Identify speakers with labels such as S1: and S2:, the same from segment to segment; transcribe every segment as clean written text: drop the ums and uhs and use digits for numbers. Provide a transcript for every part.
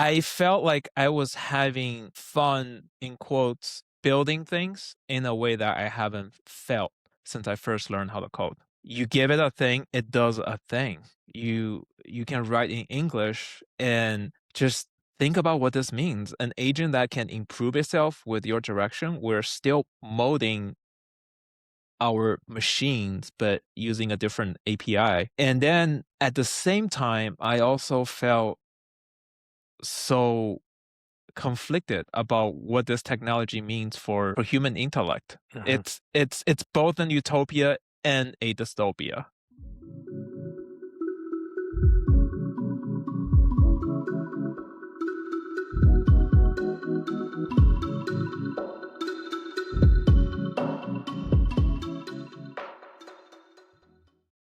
S1: I felt like I was having fun, in quotes, building things in a way that I haven't felt since I first learned how to code. You give it a thing, it does a thing. You can write in English and just think about what this means. An agent that can improve itself with your direction, we're still molding our machines, but using a different API. And then at the same time, I also felt so conflicted about what this technology means for human intellect. It's both an utopia and a dystopia.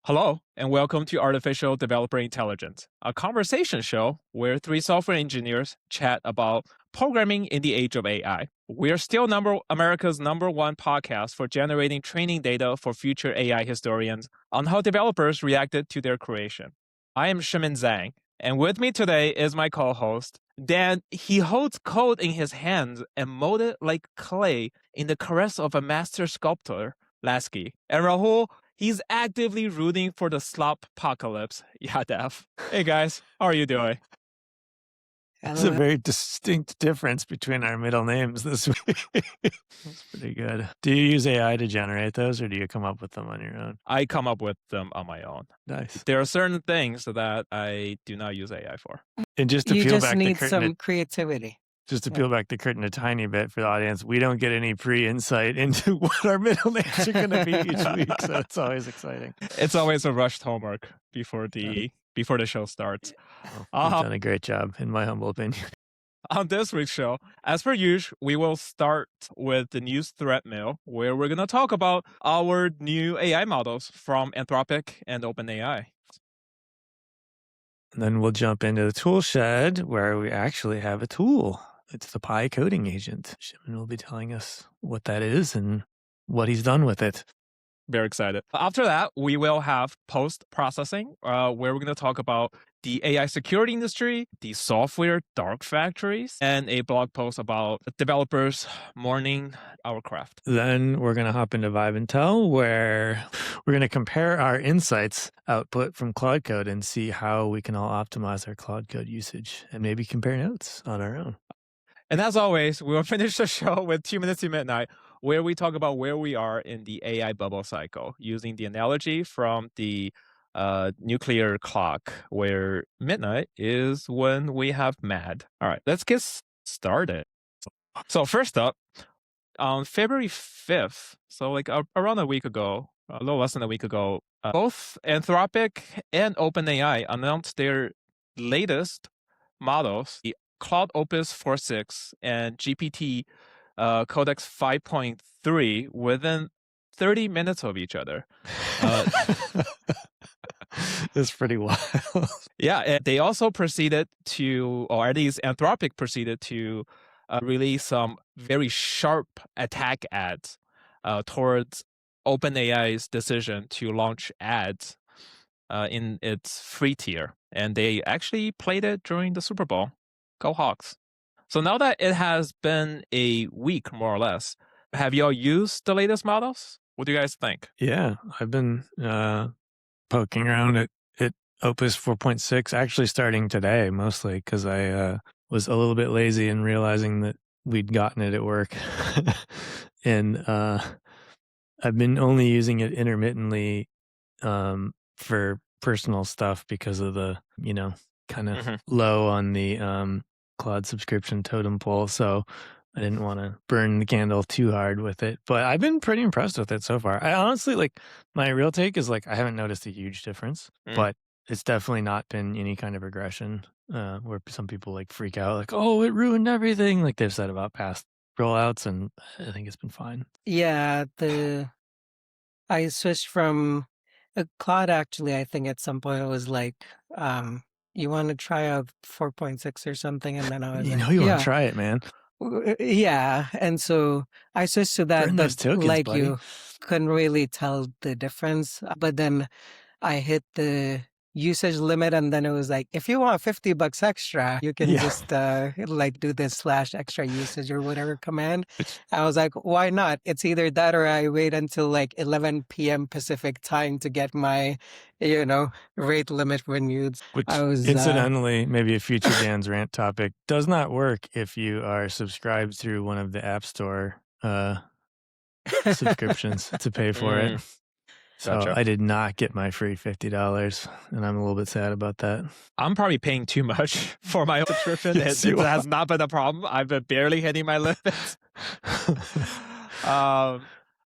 S1: Hello, and welcome to Artificial Developer Intelligence, a conversation show where three software engineers chat about programming in the age of AI. We're still America's #1 podcast for generating training data for future AI historians on how developers reacted to their creation. I am Shimin Zhang, and with me today is my co-host, Dan. He holds code in his hands and molded like clay in the caress of a master sculptor, Lasky. And Rahul, he's actively rooting for the slop apocalypse. Yeah, Dev. Hey guys, how are you doing?
S2: There's a very distinct difference between our middle names this week. That's pretty good. Do you use AI to generate those, or do you come up with them on your own?
S1: I come up with them on my own.
S2: Nice.
S1: There are certain things that I do not use AI for.
S2: And just to
S3: You
S2: peel
S3: just
S2: back
S3: need
S2: the curtain,
S3: some creativity.
S2: just to peel back the curtain a tiny bit for the audience, we don't get any pre-insight into what our middle names are going to be each week, so it's always exciting.
S1: It's always a rushed homework before the show starts.
S2: Well, you've done a great job, in my humble opinion.
S1: On this week's show, as per usual, we will start with the news thread mail, where we're going to talk about our new AI models from Anthropic and OpenAI.
S2: And then we'll jump into the tool shed, where we actually have a tool. It's the Pi coding agent. Shimin will be telling us what that is and what he's done with it.
S1: Very excited. After that, we will have post-processing, where we're going to talk about the AI security industry, the software dark factories, and a blog post about developers mourning our craft.
S2: Then we're going to hop into Vibe and Tell, where we're going to compare our insights output from Claude Code and see how we can all optimize our Claude Code usage and maybe compare notes on our own.
S1: And as always, we will finish the show with 2 minutes to midnight, where we talk about where we are in the AI bubble cycle, using the analogy from the nuclear clock, where midnight is when we have mad. All right, let's get started. So first up, on February 5th, so like around a week ago, a little less than a week ago, both Anthropic and OpenAI announced their latest models, the Claude Opus 4.6 and GPT Codex 5.3, within 30 minutes of each other.
S2: That's pretty wild.
S1: Yeah, and they also proceeded to, or at least Anthropic proceeded to release some very sharp attack ads towards OpenAI's decision to launch ads in its free tier. And they actually played it during the Super Bowl. Go Hawks. So now that it has been a week, more or less, have y'all used the latest models? What do you guys think?
S2: Yeah, I've been poking around at Opus 4.6, actually starting today, mostly because I was a little bit lazy in realizing that we'd gotten it at work. And I've been only using it intermittently for personal stuff because of the, kind of low on the Claude subscription totem pole. So I didn't want to burn the candle too hard with it, but I've been pretty impressed with it so far. I honestly, my real take is I haven't noticed a huge difference, but it's definitely not been any kind of regression where some people freak out, oh, it ruined everything, like they've said about past rollouts, and I think it's been fine.
S3: Yeah, I switched from Claude. Actually, I think at some point it was you want to try out 4.6 or something, and then I was
S2: you want to try it, man.
S3: Yeah, and so I switched to that,
S2: Burn those tokens,
S3: buddy.
S2: you
S3: couldn't really tell the difference. But then I hit the usage limit, and then it was like, if you want $50 extra, you can
S2: Yeah.
S3: just like do this /extra usage or whatever command. I was like, why not? It's either that or I wait until like 11 p.m. Pacific time to get my, rate limit renewed.
S2: Which,
S3: I was
S2: incidentally, maybe a future Dan's rant topic, does not work if you are subscribed through one of the App Store subscriptions to pay for it. So
S1: Gotcha.
S2: I did not get my free $50, and I'm a little bit sad about that.
S1: I'm probably paying too much for my subscription.
S2: Yes,
S1: it
S2: you
S1: has not been a problem. I've been barely hitting my limits.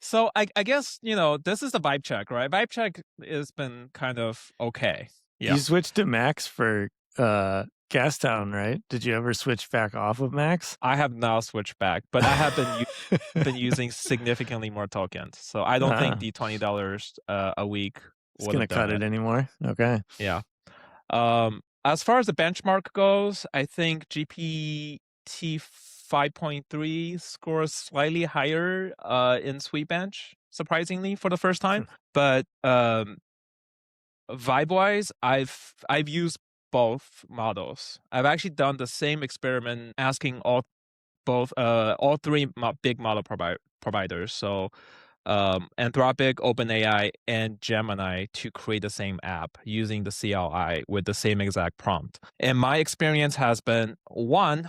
S1: So I guess, this is the vibe check, right? Vibe check has been kind of okay. Yeah.
S2: You switched to Max for Gastown, right? Did you ever switch back off of Max?
S1: I have now switched back, but I have been using significantly more tokens. So I don't think the $20 a week
S2: is going to cut it anymore. Okay.
S1: Yeah. As far as the benchmark goes, I think GPT 5.3 scores slightly higher in Sweetbench, surprisingly, for the first time. But vibe-wise, I've used both models. I've actually done the same experiment asking all three big model providers. So Anthropic, OpenAI, and Gemini to create the same app using the CLI with the same exact prompt. And my experience has been, one,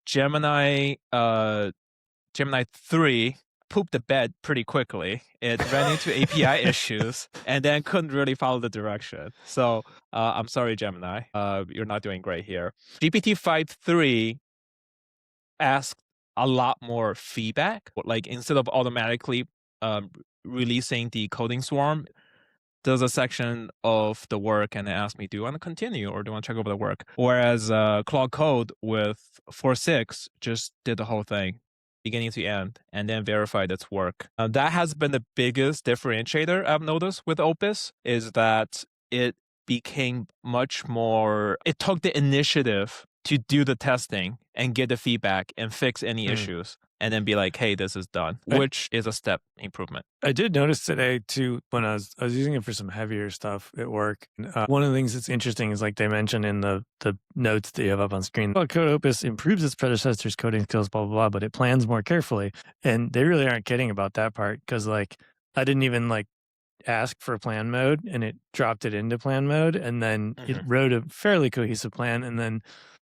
S1: Gemini 3 pooped the bed pretty quickly. It ran into API issues and then couldn't really follow the direction. So I'm sorry, Gemini. You're not doing great here. GPT 5.3 asked a lot more feedback. Like instead of automatically releasing the coding swarm, there's a section of the work and it asks me, do you want to continue or do you want to check over the work? Whereas Claude Code with 4.6 just did the whole thing, beginning to end, and then verified its work. That has been the biggest differentiator I've noticed with Opus, is that it became much more, it took the initiative to do the testing and get the feedback and fix any issues, and then be like, hey, this is done, which is a step improvement.
S2: I did notice today too, when I was using it for some heavier stuff at work. One of the things that's interesting is, like they mentioned in the notes that you have up on screen, Code Opus improves its predecessor's coding skills, blah, blah, blah, but it plans more carefully. And they really aren't kidding about that part, because like I didn't even like ask for plan mode, and it dropped it into plan mode, and then it wrote a fairly cohesive plan. And then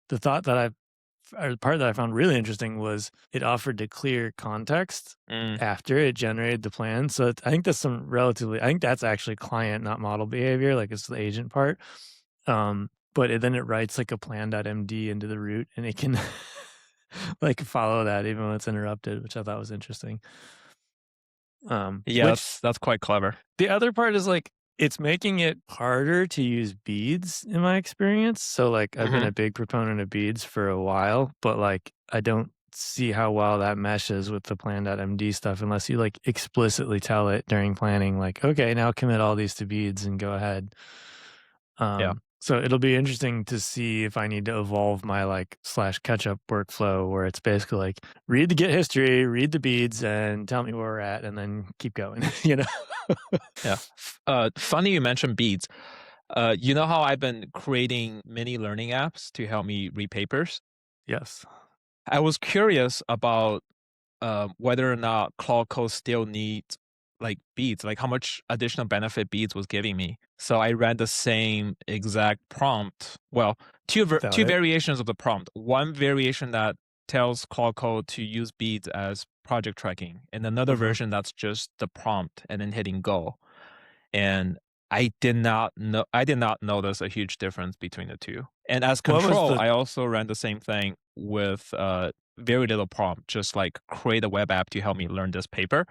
S2: the part that I found really interesting was it offered to clear context after it generated the plan. So I think that's I think that's actually client, not model behavior. Like it's the agent part. But then it writes like a plan.md into the root, and it can like follow that even when it's interrupted, which I thought was interesting.
S1: Yes, that's quite clever.
S2: The other part is like, it's making it harder to use beads in my experience. So like I've been a big proponent of beads for a while, but like I don't see how well that meshes with the plan.md stuff unless you like explicitly tell it during planning, like, okay, now commit all these to beads and go ahead. So it'll be interesting to see if I need to evolve my like /catch-up workflow, where it's basically like, read the Git history, read the beads, and tell me where we're at, and then keep going,
S1: Yeah. Funny you mentioned beads. You know how I've been creating mini learning apps to help me read papers?
S2: Yes.
S1: I was curious about whether or not Claude Code still needs like beads, like how much additional benefit beads was giving me. So I ran the same exact prompt. Well, two variations of the prompt. One variation that tells Claude Code to use beads as project tracking, and another version that's just the prompt and then hitting go. And I did not notice a huge difference between the two. And as control, I also ran the same thing with very little prompt, just like create a web app to help me learn this paper.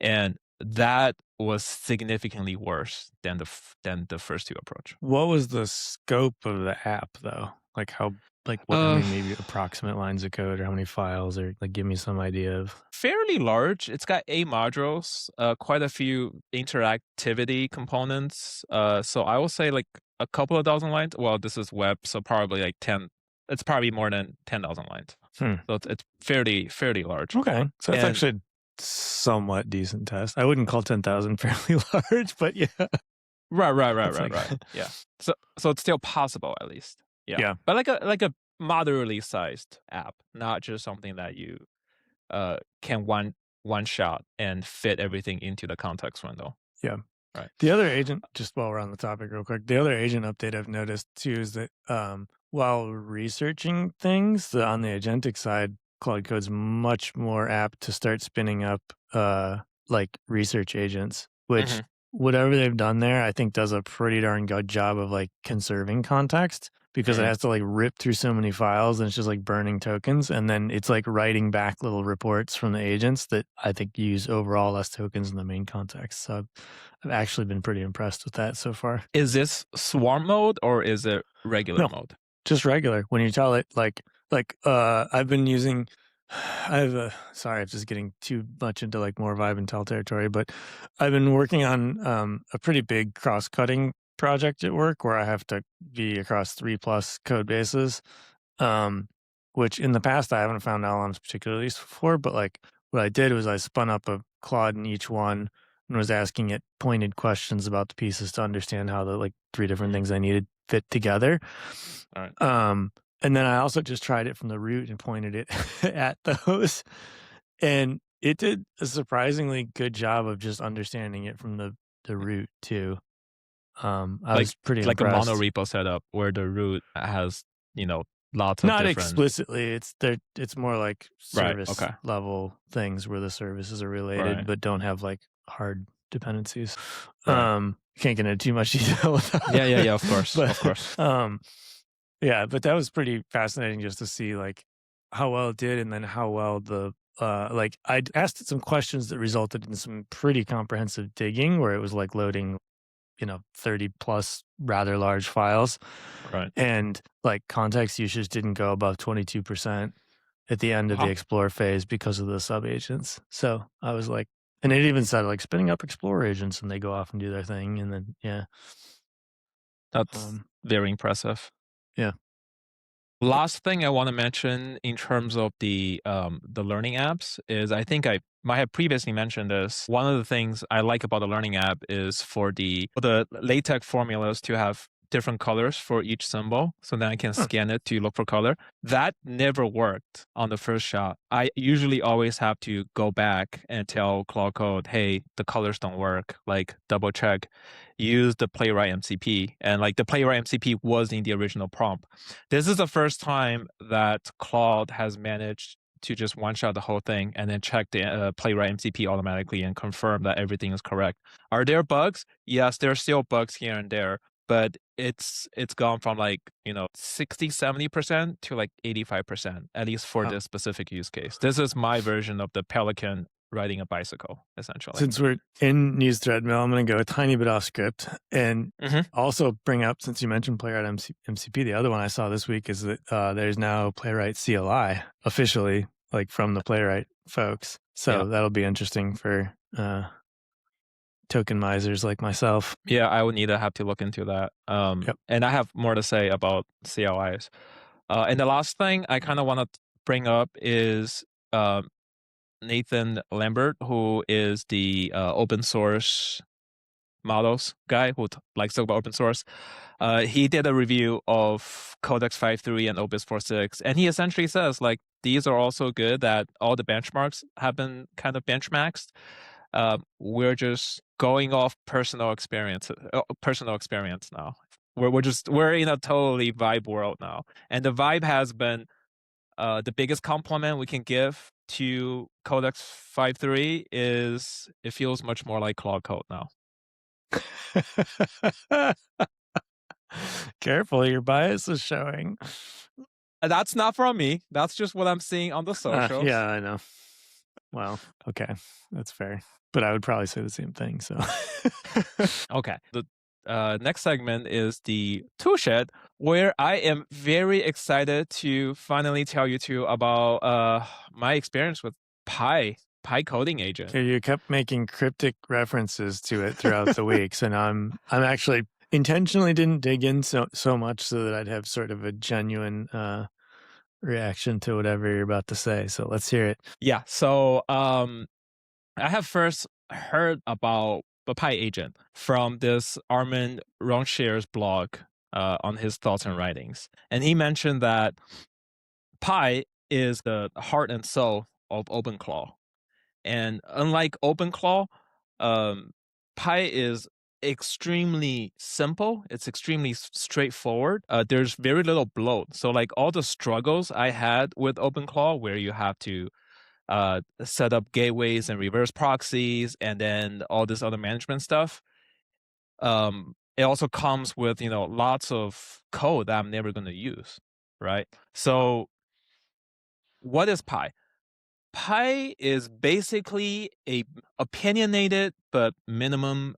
S1: And that was significantly worse than the first two approach.
S2: What was the scope of the app though? Like how, like what, I mean, maybe approximate lines of code or how many files, or like give me some idea of.
S1: Fairly large. It's got 8 modules, quite a few interactivity components. So I will say like a couple of dozen lines. Well, this is web, so probably like 10. It's probably more than 10,000 lines. So it's fairly large.
S2: Okay, so that's actually somewhat decent test. I wouldn't call 10,000 fairly large, but yeah.
S1: Right. Yeah. So it's still possible at least. Yeah. But like a moderately sized app, not just something that you can one shot and fit everything into the context window.
S2: Yeah.
S1: Right.
S2: The other agent, just while we're on the topic real quick, the other agent update I've noticed too is that while researching things on the agentic side, Claude Code's much more apt to start spinning up like research agents, which whatever they've done there, I think does a pretty darn good job of like conserving context, because it has to like rip through so many files and it's just like burning tokens. And then it's like writing back little reports from the agents that I think use overall less tokens in the main context. So I've actually been pretty impressed with that so far.
S1: Is this swarm mode or is it regular mode?
S2: Just regular. When you tell it like I've been using, sorry, I'm just getting too much into like more Vibe and Tell territory, but I've been working on a pretty big cross-cutting project at work where I have to be across 3+ code bases, which in the past I haven't found LLMs particularly useful for, but like what I did was I spun up a Claude in each one and was asking it pointed questions about the pieces to understand how the like 3 different things I needed fit together.
S1: All right.
S2: And then I also just tried it from the root and pointed it at those, and it did a surprisingly good job of just understanding it from the root too. I was pretty
S1: like
S2: impressed.
S1: a monorepo setup where the root has, lots of
S2: not
S1: different...
S2: explicitly. It's more like service level things where the services are related, but don't have like hard dependencies. Can't get into too much detail with that.
S1: Yeah, of course. Of course.
S2: Yeah, but that was pretty fascinating just to see like how well it did, and then how well the like I asked it some questions that resulted in some pretty comprehensive digging where it was like loading 30+ rather large files.
S1: Right.
S2: And like context usage didn't go above 22% at the end of the explore phase because of the sub agents. So I was like, and it even said like spinning up explore agents and they go off and do their thing. And then,
S1: That's very impressive.
S2: Yeah.
S1: Last thing I want to mention in terms of the learning apps is, I think I might have previously mentioned this. One of the things I like about the learning app is for the LaTeX formulas to have different colors for each symbol, so then I can scan it to look for color. That never worked on the first shot. I usually always have to go back and tell Claude Code, hey, the colors don't work, like double check, use the Playwright MCP. And like the Playwright MCP was in the original prompt. This is the first time that Claude has managed to just one-shot the whole thing and then check the Playwright MCP automatically and confirm that everything is correct. Are there bugs? Yes, there are still bugs here and there, but it's gone from like 60-70% to like 85%, at least for this specific use case. This is my version of the Pelican riding a bicycle, essentially.
S2: Since we're in News Threadmill, I'm going to go a tiny bit off script and also bring up, since you mentioned Playwright MCP, the other one I saw this week is that there's now Playwright CLI officially, like from the Playwright folks. So that'll be interesting for token misers like myself.
S1: Yeah, I would have to look into that. And I have more to say about CLIs. And the last thing I kind of want to bring up is Nathan Lambert, who is the open source models guy who likes to talk about open source. He did a review of Codex 5.3 and Opus 4.6, and he essentially says like these are also good, that all the benchmarks have been kind of benchmarked. We're just going off personal experience now. We're in a totally vibe world now, and the vibe has been the biggest compliment we can give to Codex 5.3 is it feels much more like Claude Code now.
S2: Careful, your bias is showing.
S1: That's not from me. That's just what I'm seeing on the socials.
S2: Yeah, I know. Well, okay, that's fair. But I would probably say the same thing. So,
S1: okay. The next segment is the toolshed, where I am very excited to finally tell you two about my experience with Pi coding agent.
S2: Okay, you kept making cryptic references to it throughout the weeks, and I'm actually intentionally didn't dig in so much so that I'd have sort of a genuine reaction to whatever you're about to say. So let's hear it.
S1: Yeah. So I have first heard about but Pi agent from this Armin Roncher's blog on his thoughts and writings. And he mentioned that Pi is the heart and soul of OpenClaw. And unlike OpenClaw, Pi is extremely simple. It's extremely straightforward. There's very little bloat. So like all the struggles I had with OpenClaw, where you have to set up gateways and reverse proxies, and then all this other management stuff. It also comes with lots of code that I'm never going to use, right? So what is Pi? Pi is basically a opinionated but minimum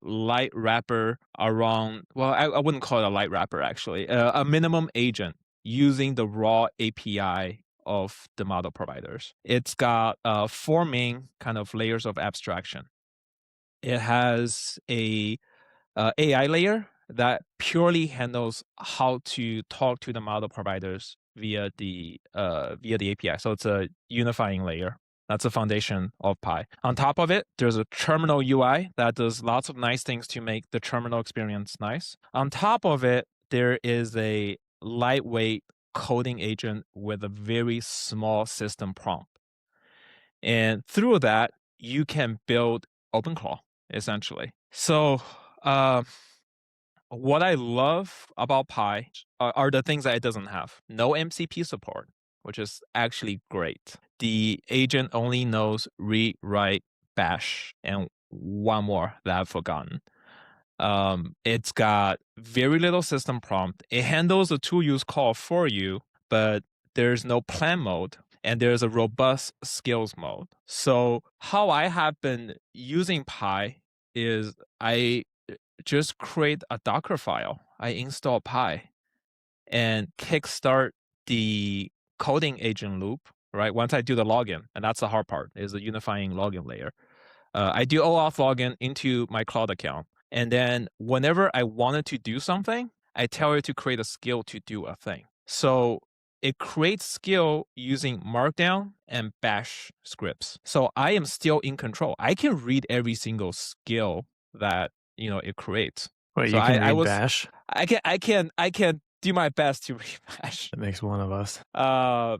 S1: light wrapper around. Well, I wouldn't call it a light wrapper actually. A minimum agent using the raw API of the model providers. It's got 4 main kind of layers of abstraction. It has a AI layer that purely handles how to talk to the model providers via the API. So it's a unifying layer. That's the foundation of Pi. On top of it, there's a terminal UI that does lots of nice things to make the terminal experience nice. On top of it, there is a lightweight coding agent with a very small system prompt. And through that, you can build OpenClaw, essentially. So what I love about Pi are the things that it doesn't have. No MCP support, which is actually great. The agent only knows read, write, bash, and one more that I've forgotten. It's got very little system prompt. It handles the tool use call for you, but there's no plan mode, and there's a robust skills mode. So how I have been using Pi is I just create a Docker file. I install Pi and kickstart the coding agent loop, right? Once I do the login, and that's the hard part, is the unifying login layer. I do OAuth login into my Claude account. And then whenever I wanted to do something, I tell it to create a skill to do a thing. So it creates skill using Markdown and Bash scripts. So I am still in control. I can read every single skill that it creates.
S2: Wait,
S1: So
S2: you can
S1: I
S2: read Bash?
S1: I can do my best to read Bash.
S2: That makes one of us.
S1: I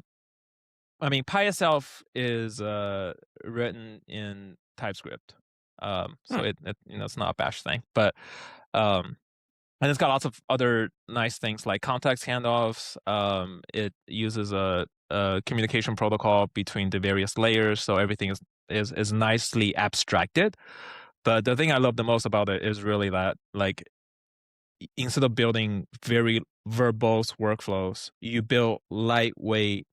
S1: mean, Pi itself is written in TypeScript, so it's not a Bash thing, but and it's got lots of other nice things like context handoffs. It uses a communication protocol between the various layers, so everything is nicely abstracted. But the thing I love the most about it is really that, like, instead of building very verbose workflows, you build lightweight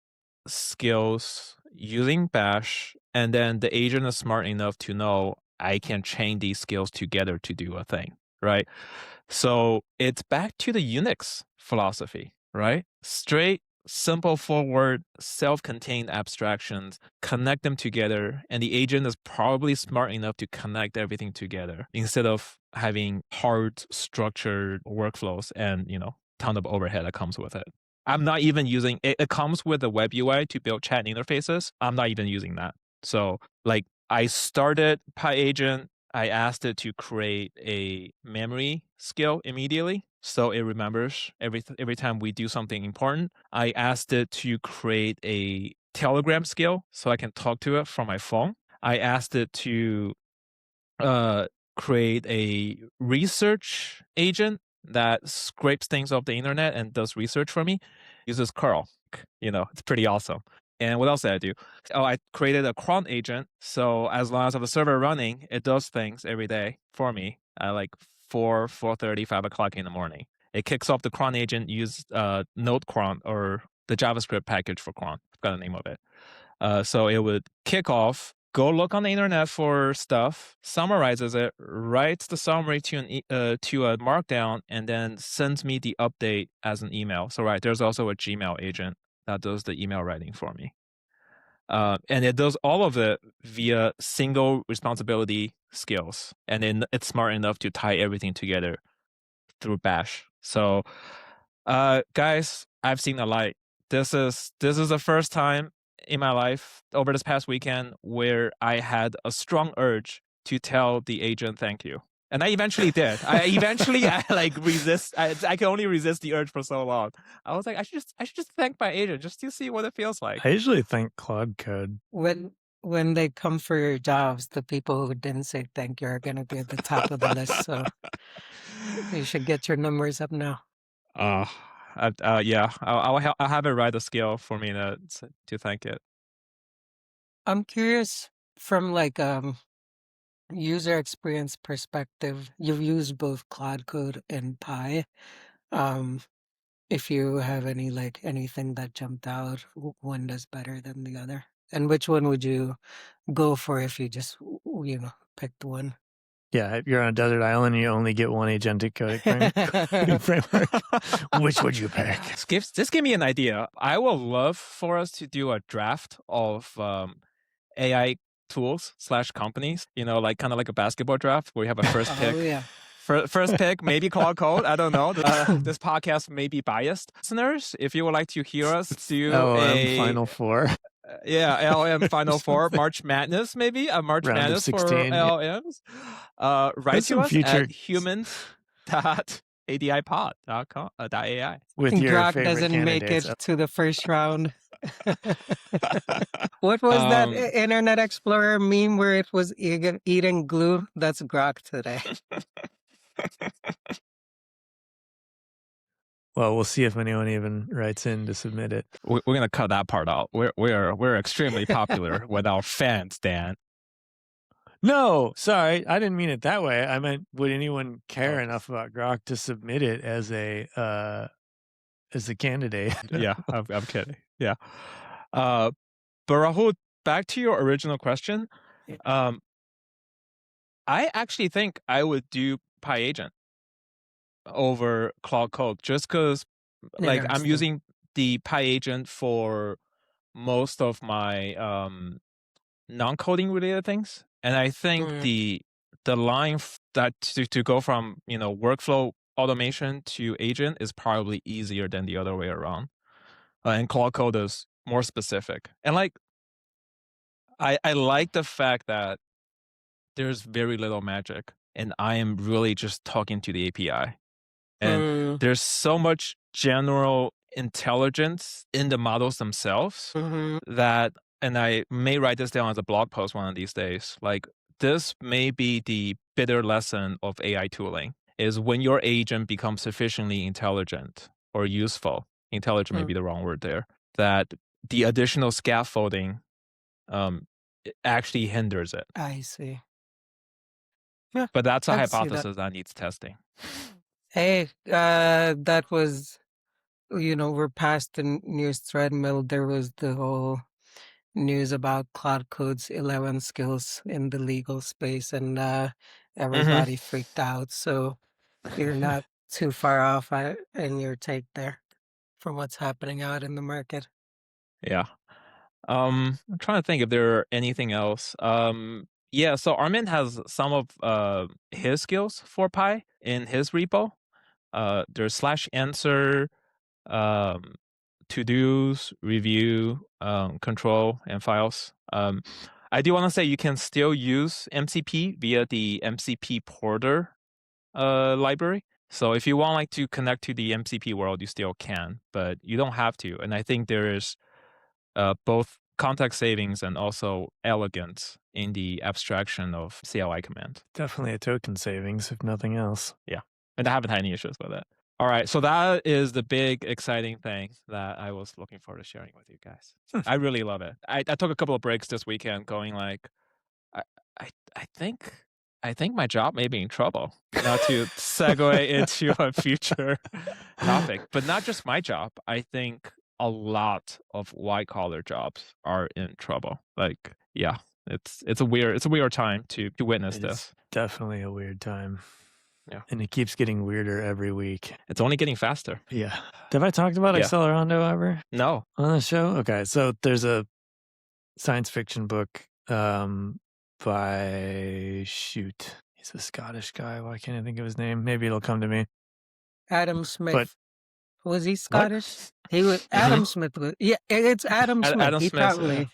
S1: skills using Bash, and then the agent is smart enough to know I can chain these skills together to do a thing, right? So it's back to the Unix philosophy, right? Straight, simple forward, self-contained abstractions, connect them together, and the agent is probably smart enough to connect everything together instead of having hard structured workflows and ton of overhead that comes with it. I'm not even using it. It comes with a web UI to build chat interfaces. I'm not even using that. So like I started Pi agent. I asked it to create a memory skill immediately, so it remembers every time we do something important. I asked it to create a Telegram skill so I can talk to it from my phone. I asked it to create a research agent that scrapes things off the internet and does research for me. Uses curl. It's pretty awesome. And what else did I do? Oh, I created a cron agent. So as long as I have a server running, it does things every day for me at like 4:30, 5 o'clock in the morning. It kicks off the cron agent, use node cron or the JavaScript package for cron. I've got the name of it. So it would kick off, go look on the internet for stuff, summarizes it, writes the summary to a markdown, and then sends me the update as an email. So there's also a Gmail agent that does the email writing for me. And it does all of it via single responsibility skills. And then it's smart enough to tie everything together through Bash. So guys, I've seen the light. This is the first time in my life over this past weekend where I had a strong urge to tell the agent thank you. And I eventually did. I resist. I can only resist the urge for so long. I was like, I should just thank my agent just to see what it feels like.
S2: I usually thank Claude Code.
S3: When they come for your jobs, the people who didn't say thank you are going to be at the top of the list. So you should get your numbers up now.
S1: Yeah, I'll have it write a skill for me to thank it.
S3: I'm curious from like user experience perspective. You've used both Claude Code and Pi. If you have anything that jumped out, one does better than the other, and which one would you go for if you just picked one?
S2: Yeah, if you're on a desert island and you only get one agentic coding framework, which would you pick?
S1: Just give me an idea. I would love for us to do a draft of AI tools / companies, like kind of like a basketball draft where you have a first pick.
S3: Yeah.
S1: First pick, maybe Claude Code. I don't know. This podcast may be biased. Listeners, if you would like to hear us do
S2: LLM Final Four.
S1: Yeah, LLM Final Four, March Madness, maybe a March
S2: Round
S1: Madness
S2: of 16,
S1: for LLMs. Write to us at humans.adipod.com.ai.
S2: With your
S3: Grok
S2: favorite
S3: doesn't make it
S2: candidates.
S3: to the first round. What was that Internet Explorer meme where it was eating glue? That's Grok today.
S2: Well, we'll see if anyone even writes in to submit it.
S1: We're gonna cut that part out. We're extremely popular with our fans, Dan.
S2: No, sorry, I didn't mean it that way. I meant, would anyone care enough about Grok to submit it as a candidate?
S1: Yeah, I'm kidding. Yeah, but Rahul, back to your original question. I actually think I would do PyAgent over Claude Code just because, like, I'm using the PyAgent for most of my non-coding related things, and I think the line that to go from workflow automation to agent is probably easier than the other way around, and Claude Code is more specific. And like, I like the fact that there's very little magic, and I am really just talking to the API, and there's so much general intelligence in the models themselves that. And I may write this down as a blog post one of these days. Like, this may be the bitter lesson of AI tooling, is when your agent becomes sufficiently intelligent or useful. Intelligent may be the wrong word there. That the additional scaffolding it actually hinders it.
S3: I see.
S1: Yeah, but that's a hypothesis that needs testing.
S3: Hey, that was, we're past the news treadmill. There was the whole news about Claude Code's 11 skills in the legal space, and everybody freaked out. So you're not too far off in your take there from what's happening out in the market.
S1: Yeah. I'm trying to think if there are anything else. Yeah, so Armin has some of his skills for Pi in his repo. There's /answer, to-dos, review, control, and files. I do want to say you can still use MCP via the MCP Porter library. So if you want to connect to the MCP world, you still can, but you don't have to. And I think there is both context savings and also elegance in the abstraction of CLI command.
S2: Definitely a token savings, if nothing else.
S1: Yeah, and I haven't had any issues with it. All right, so that is the big exciting thing that I was looking forward to sharing with you guys. I really love it. I took a couple of breaks this weekend going like, I think my job may be in trouble. Not to segue into a future topic, but not just my job. I think a lot of white collar jobs are in trouble. Like, yeah, it's a weird time to witness this.
S2: Definitely a weird time.
S1: Yeah.
S2: And it keeps getting weirder every week.
S1: It's only getting faster.
S2: Yeah. Have I talked about Accelerando ever?
S1: No.
S2: On the show? Okay. So there's a science fiction book by he's a Scottish guy. Why can't I think of his name? Maybe it'll come to me.
S3: Adam Smith. Was he Scottish? He was Adam Smith. Yeah, it's Adam Smith.
S1: Adam
S3: he
S1: Smith.
S3: taught me.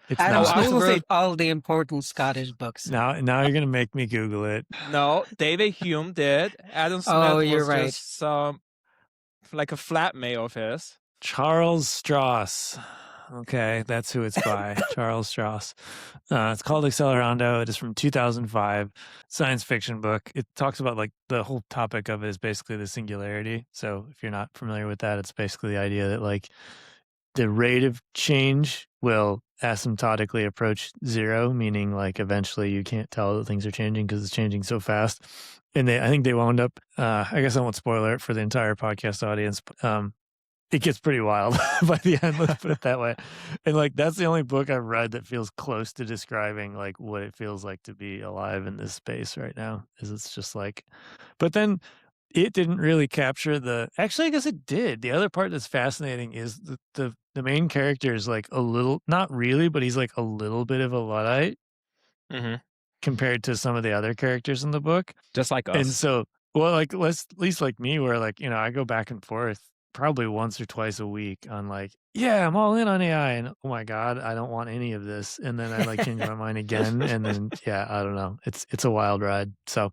S2: It's
S3: Adam
S2: not.
S1: I was
S3: Smith
S1: gonna say
S3: wrote all the important Scottish books.
S2: Now you're gonna make me Google it.
S1: no. David Hume did. Adam
S3: Oh,
S1: Smith
S3: you're
S1: was
S3: right.
S1: just like a flatmate of his.
S2: Charles Strauss. Okay, that's who it's by. Charles Strauss. It's called Accelerando. It is from 2005. Science fiction book. It talks about like the whole topic of it is basically the singularity. So if you're not familiar with that, it's basically the idea that like the rate of change will asymptotically approach zero, meaning like eventually you can't tell that things are changing because it's changing so fast. And I think they wound up, I guess I won't spoil it for the entire podcast audience, but it gets pretty wild by the end, let's put it that way. And like that's the only book I've read that feels close to describing like what it feels like to be alive in this space right now. Is it's just like, but then it didn't really capture actually I guess it did. The other part that's fascinating is the main character is like a little, not really, but he's like a little bit of a Luddite compared to some of the other characters in the book.
S1: Just like us.
S2: And so, well, like at least like me, where like, you know, I go back and forth probably once or twice a week on like, yeah, I'm all in on AI, and oh my God, I don't want any of this. And then I like change my mind again. And then, yeah, I don't know. It's a wild ride. So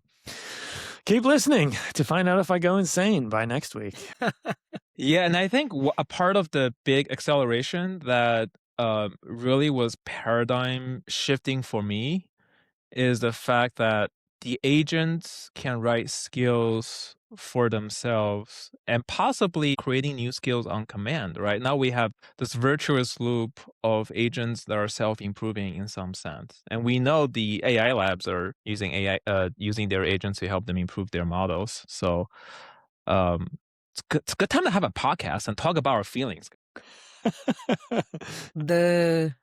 S2: keep listening to find out if I go insane by next week.
S1: Yeah, and I think a part of the big acceleration that really was paradigm shifting for me is the fact that the agents can write skills for themselves and possibly creating new skills on command, right? Now we have this virtuous loop of agents that are self-improving in some sense. And we know the AI labs are using using their agents to help them improve their models. So it's a good time to have a podcast and talk about our feelings.
S3: The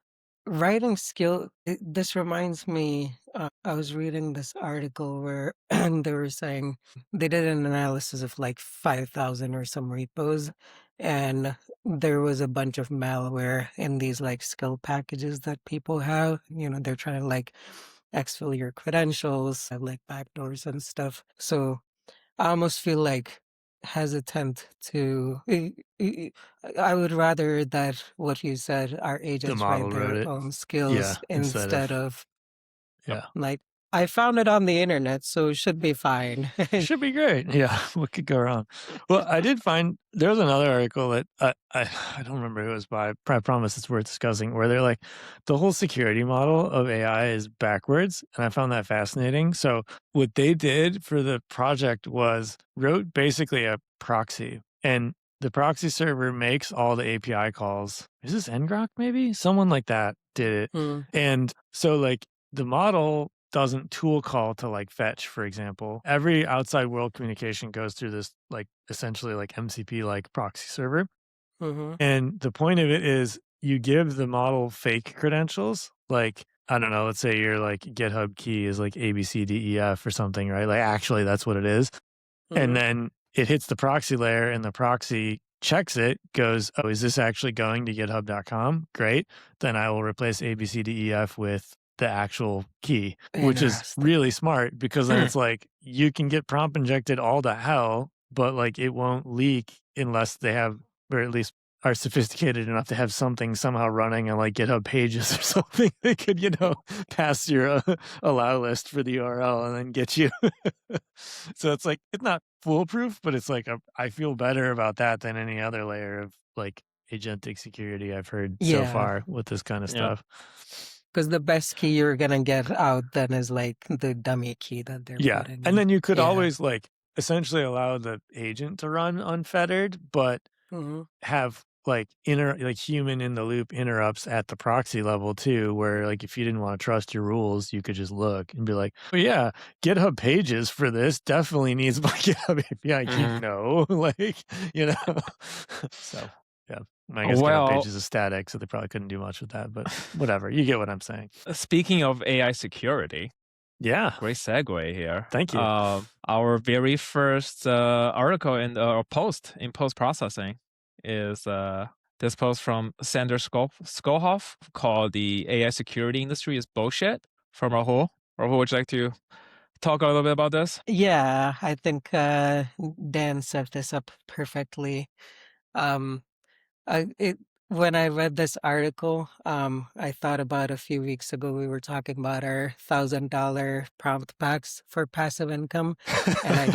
S3: writing skill, this reminds me, I was reading this article where they were saying they did an analysis of like 5,000 or some repos, and there was a bunch of malware in these like skill packages that people have. You know, they're trying to like exfil your credentials, have like backdoors and stuff. So I almost feel like hesitant to. I would rather that what you said, our agents
S2: model
S3: write
S2: wrote
S3: their
S2: it.
S3: own skills
S2: Yeah,
S3: instead of
S2: yeah.
S3: like I found it on the internet, so it should be fine.
S2: Should be great. Yeah, what could go wrong? Well, I did find there was another article that I don't remember who it was by. I promise it's worth discussing. Where they're like, the whole security model of AI is backwards, and I found that fascinating. So what they did for the project was wrote basically a proxy, and the proxy server makes all the API calls. Is this ngrok maybe? Someone like that did it, and so like the model doesn't tool call to like fetch, for example. Every outside world communication goes through this like essentially like MCP like proxy server. And the point of it is you give the model fake credentials. Like, I don't know, let's say your like GitHub key is like ABCDEF or something, right? Like actually that's what it is. And then it hits the proxy layer and the proxy checks it, goes, oh, is this actually going to github.com? Great. Then I will replace ABCDEF with the actual key, which is really smart because then it's like you can get prompt injected all to hell, but like it won't leak unless they have, or at least are sophisticated enough to have something somehow running on like GitHub pages or something that could, you know, pass your allow list for the URL and then get you. So it's like, it's not foolproof, but it's like, I feel better about that than any other layer of like agentic security I've heard so far with this kind of stuff.
S3: Because the best key you're going to get out then is like the dummy key that they're putting in.
S2: And then you could always like essentially allow the agent to run unfettered, but have like human in the loop interrupts at the proxy level too, where like if you didn't want to trust your rules, you could just look and be like, oh yeah, GitHub pages for this definitely needs my GitHub API key. No, like, you know, so yeah. I guess GitHub pages is static, so they probably couldn't do much with that, but whatever. You get what I'm saying.
S1: Speaking of AI security, great segue here.
S2: Thank you.
S1: Our very first article in post in post processing is this post from Sander Skolhoff called "The AI Security Industry is Bullshit" from Rahul. Rahul, would you like to talk a little bit about this?
S3: Yeah, I think Dan set this up perfectly. When I read this article, I thought about a few weeks ago, we were talking about our $1,000 prompt packs for passive income. And I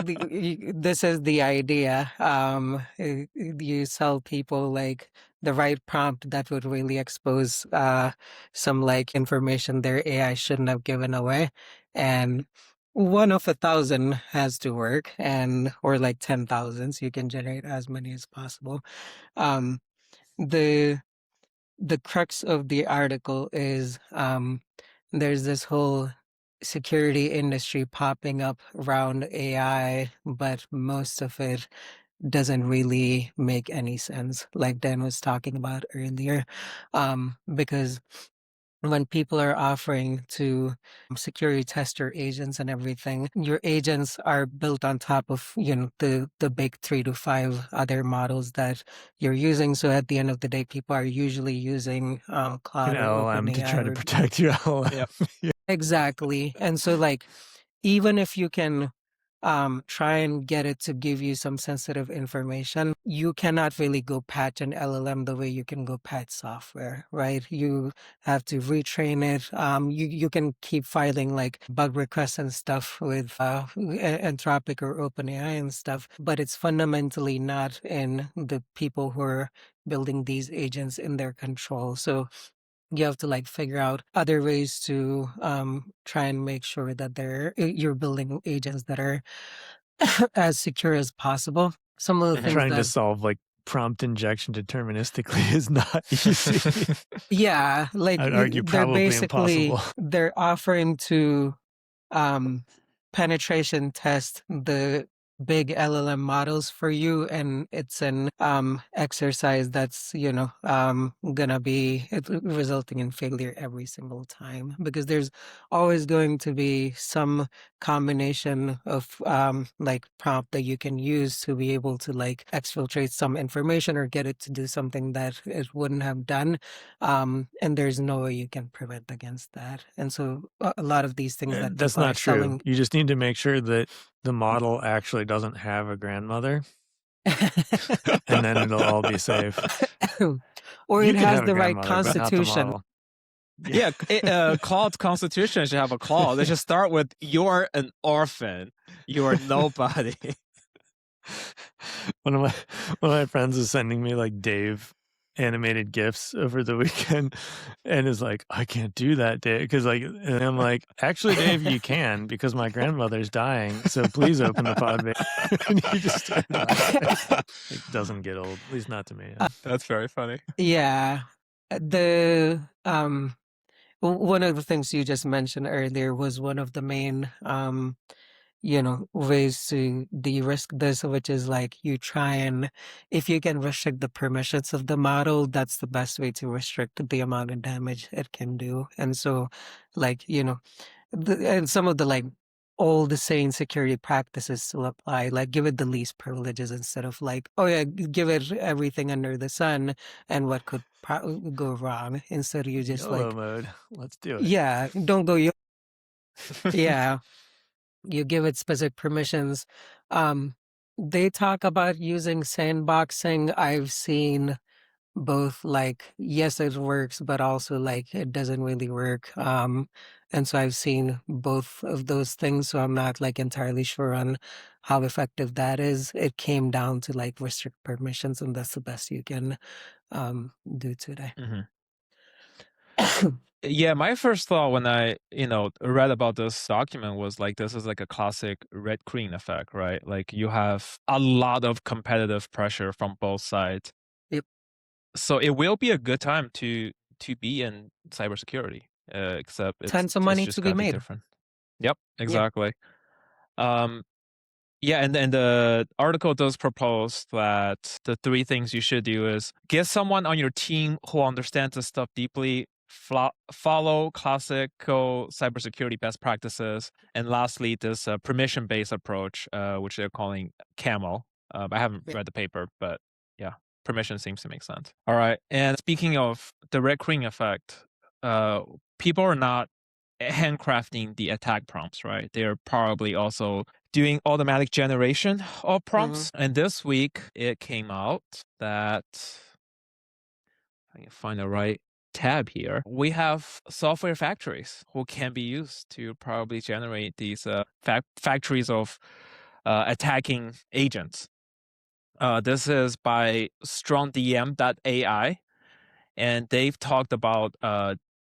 S3: think this is the idea. You sell people like the right prompt that would really expose some like information their AI shouldn't have given away. And one of 1,000 has to work, or like 10,000, so you can generate as many as possible. Um, the the crux of the article is there's this whole security industry popping up around AI, but most of it doesn't really make any sense, like Dan was talking about earlier, because when people are offering to security tester agents and everything, your agents are built on top of, the big 3 to 5 other models that you're using. So at the end of the day, people are usually using
S2: An
S3: Claude or
S2: LLM to try to
S3: OpenAI.
S2: protect your LLM.
S1: Yep.
S3: Exactly. And so like, even if you can try and get it to give you some sensitive information, you cannot really go patch an LLM the way you can go patch software, right? You have to retrain it. You can keep filing like bug requests and stuff with Anthropic or OpenAI and stuff, but it's fundamentally not in the people who are building these agents in their control. So you have to like figure out other ways to try and make sure that you're building agents that are as secure as possible. Some of the things
S2: Trying to
S3: that
S2: solve like prompt injection deterministically is not easy.
S3: yeah, like
S2: I'd argue
S3: they're
S2: probably
S3: basically
S2: impossible.
S3: they're offering to penetration test the big LLM models for you, and it's an exercise that's gonna be resulting in failure every single time, because there's always going to be some combination of like prompt that you can use to be able to like exfiltrate some information or get it to do something that it wouldn't have done, and there's no way you can prevent against that. And so a lot of these things that
S2: That's
S3: people are
S2: not true.
S3: selling
S2: You just need to make sure that the model actually doesn't have a grandmother, and then it'll all be safe.
S3: or
S2: You
S3: it
S2: can
S3: has
S2: have a
S3: the right
S2: grandmother, but not the
S3: constitution.
S2: model.
S1: Yeah, Claude's constitution should have a clause. They should start with "You're an orphan. You're nobody."
S2: One of my friends is sending me like Dave animated GIFs over the weekend, and is like, I can't do that, Dave, because like, and I'm like, actually, Dave, you can, because my grandmother's dying, so please open the pod bay. And he just started laughing. It doesn't get old, at least not to me.
S1: That's very funny.
S3: Yeah, one of the things you just mentioned earlier was one of the main ways to de-risk this, which is like you try and, if you can restrict the permissions of the model, that's the best way to restrict the amount of damage it can do. And so like, and some of the like all the same security practices still apply, like give it the least privileges instead of like, oh yeah, give it everything under the sun and what could go wrong. Instead you just
S2: YOLO
S3: like,
S2: mode, let's do it.
S3: yeah, don't go yeah, you give it specific permissions. They talk about using sandboxing. I've seen both like, yes, it works, but also like it doesn't really work. And so I've seen both of those things. So I'm not like entirely sure on how effective that is. It came down to like restrict permissions, and that's the best you can do today.
S1: Yeah, my first thought when I, read about this document was like, this is like a classic red queen effect, right? Like you have a lot of competitive pressure from both sides.
S3: Yep.
S1: So it will be a good time to be in cybersecurity, except
S3: Tons of
S1: it's
S3: money
S1: just
S3: to be
S1: gotta be
S3: made.
S1: different. Yep, exactly. Yeah, and the article does propose that the 3 things you should do is get someone on your team who understands this stuff deeply, follow classical cybersecurity best practices, and lastly, this permission-based approach, which they're calling CAMEL. I haven't read the paper, but yeah, permission seems to make sense. All right, and speaking of the red queen effect, people are not handcrafting the attack prompts, right? They're probably also doing automatic generation of prompts. And this week, it came out that I can find the right tab here. We have software factories who can be used to probably generate these factories of attacking agents. This is by strongdm.ai, and they've talked about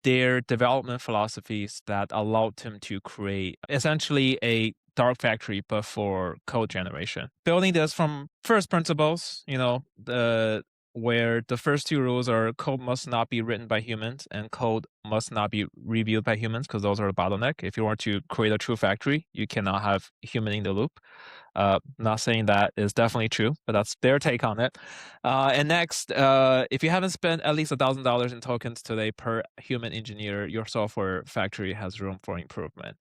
S1: their development philosophies that allowed them to create essentially a dark factory, but for code generation. Building this from first principles, where the first two rules are code must not be written by humans and code must not be reviewed by humans, because those are a bottleneck. If you want to create a true factory, you cannot have human in the loop. Not saying that is definitely true, but that's their take on it. And next, if you haven't spent at least $1,000 in tokens today per human engineer, your software factory has room for improvement.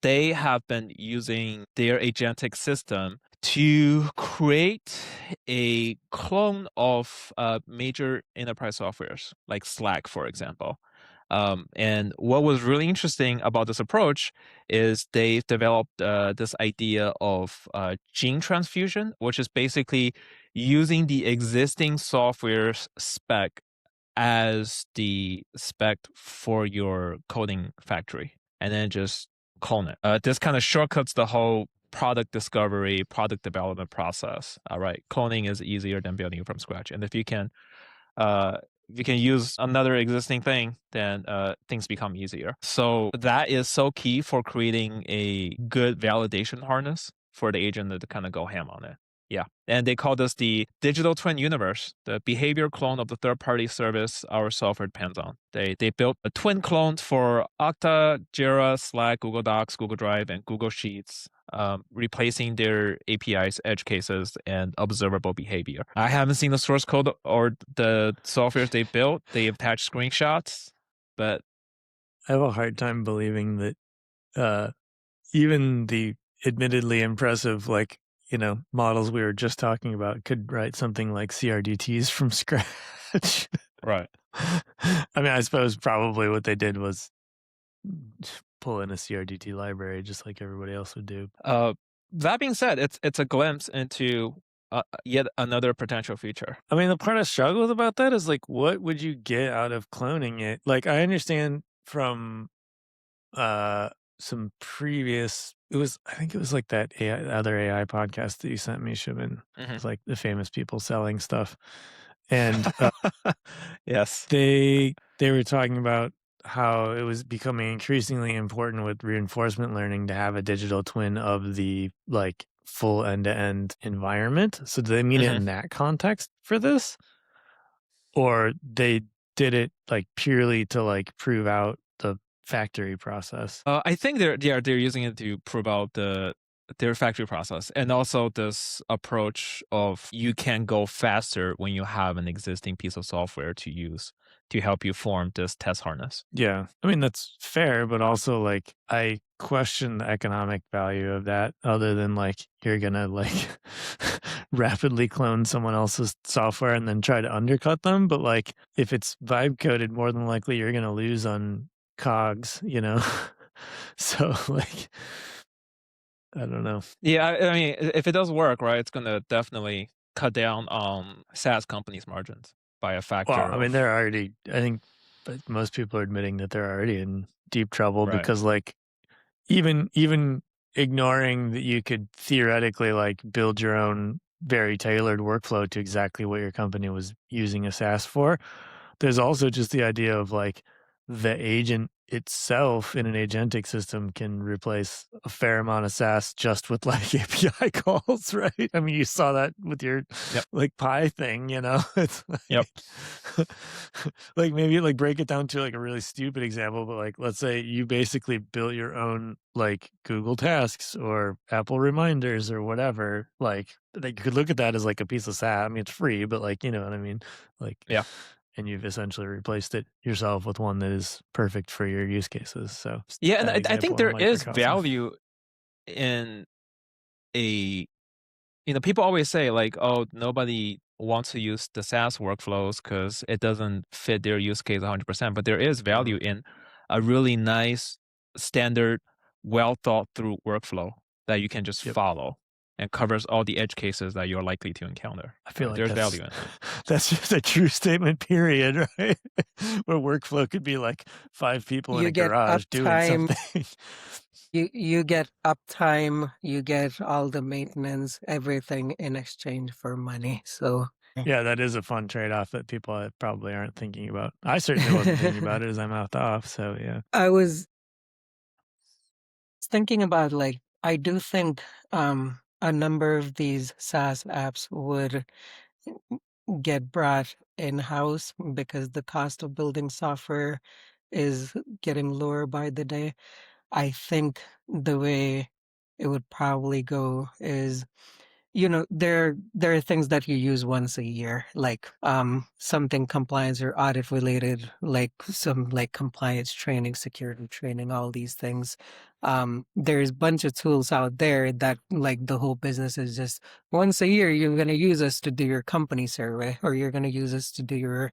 S1: They have been using their agentic system to create a clone of major enterprise softwares, like Slack, for example. And what was really interesting about this approach is they've developed this idea of gene transfusion, which is basically using the existing software spec as the spec for your coding factory, and then just clone it. This kind of shortcuts the whole product discovery, product development process. All right, cloning is easier than building it from scratch, and if you can use another existing thing, then things become easier. So that is so key for creating a good validation harness for the agent to kind of go ham on it. Yeah. And they call this the digital twin universe, the behavior clone of the third-party service our software depends on. They built a twin clone for Okta, Jira, Slack, Google Docs, Google Drive, and Google Sheets, replacing their APIs, edge cases, and observable behavior. I haven't seen the source code or the softwares they built. They attach screenshots, but
S2: I have a hard time believing that even the admittedly impressive, models we were just talking about could write something like CRDTs from scratch.
S1: Right.
S2: I mean, I suppose probably what they did was pull in a CRDT library just like everybody else would do.
S1: That being said, it's a glimpse into yet another potential feature.
S2: I mean, the part I struggle with about that is what would you get out of cloning it? Like, I understand from some previous, I think it was like that other AI podcast that you sent me, Shimin.
S1: Mm-hmm.
S2: It's like the famous people selling stuff. And
S1: yes,
S2: they were talking about how it was becoming increasingly important with reinforcement learning to have a digital twin of the full end-to-end environment. So do they mean it in that context for this? Or they did it purely to prove out the factory process?
S1: I think they're using it to prove out their factory process, and also this approach of you can go faster when you have an existing piece of software to use to help you form this test harness.
S2: Yeah, I mean that's fair, but also I question the economic value of that, other than you're gonna rapidly clone someone else's software and then try to undercut them. But if it's vibe coded, more than likely you're gonna lose on cogs, So I don't know.
S1: Yeah, I mean, if it does work, right, it's gonna definitely cut down on SaaS companies' margins by a factor.
S2: Well, I mean, they're already. I think most people are admitting that they're already in deep trouble, right? Because even ignoring that you could theoretically build your own very tailored workflow to exactly what your company was using a SaaS for. There's also just the idea of the agent itself in an agentic system can replace a fair amount of SaaS just with API calls, right? I mean, you saw that with your Pi thing, It's maybe break it down to a really stupid example, but let's say you basically built your own Google Tasks or Apple Reminders or whatever. You could look at that as a piece of SaaS. I mean, it's free, but you know what I mean?
S1: Yeah.
S2: And you've essentially replaced it yourself with one that is perfect for your use cases. So
S1: yeah, and I think there is value in people always say oh, nobody wants to use the SaaS workflows because it doesn't fit their use case 100%. But there is value in a really nice, standard, well thought through workflow that you can just follow. and covers all the edge cases that you're likely to encounter.
S2: I feel like
S1: there's
S2: that's,
S1: value in it.
S2: That's just a true statement, period, right? Where workflow could be like 5 people in
S3: You
S2: a
S3: get
S2: garage doing
S3: uptime.
S2: something.
S3: You get uptime, you get all the maintenance, everything in exchange for money. So
S2: yeah, that is a fun trade-off that people probably aren't thinking about. I certainly wasn't thinking about it as I mouthed off. So yeah,
S3: I was thinking about like I do think a number of these SaaS apps would get brought in-house because the cost of building software is getting lower by the day. I think the way it would probably go is, there are things that you use once a year, like something compliance or audit related, like some like compliance training, security training, all these things. There's a bunch of tools out there that like the whole business is just once a year you're gonna use us to do your company survey or you're gonna use us to do your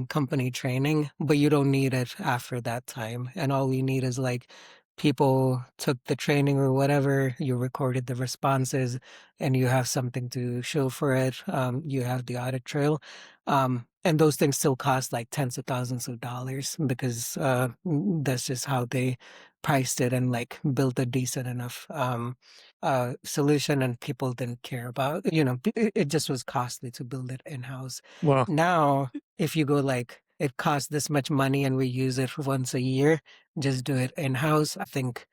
S3: company training, but you don't need it after that time. And all you need is like people took the training or whatever, you recorded the responses, and you have something to show for it. You have the audit trail. And those things still cost like tens of thousands of dollars because that's just how they priced it and like built a decent enough solution, and people didn't care about, it just was costly to build it in-house.
S2: well,
S3: Now, if you go like, it costs this much money and we use it once a year, just do it in-house. I think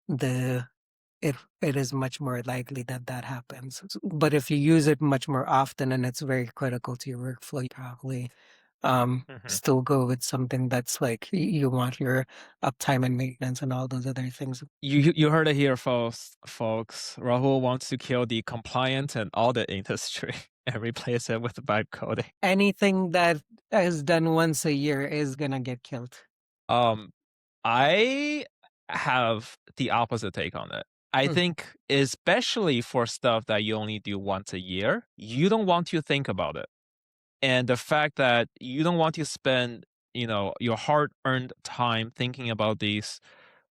S3: the it is much more likely that that happens. But if you use it much more often and it's very critical to your workflow, you probably still go with something that's like you want your uptime and maintenance and all those other things.
S1: You heard it here, folks. Rahul wants to kill the compliance and audit industry and replace it with vibe coding.
S3: Anything that is done once a year is gonna get killed.
S1: I have the opposite take on it. I think especially for stuff that you only do once a year, you don't want to think about it. And the fact that you don't want to spend, your hard-earned time thinking about these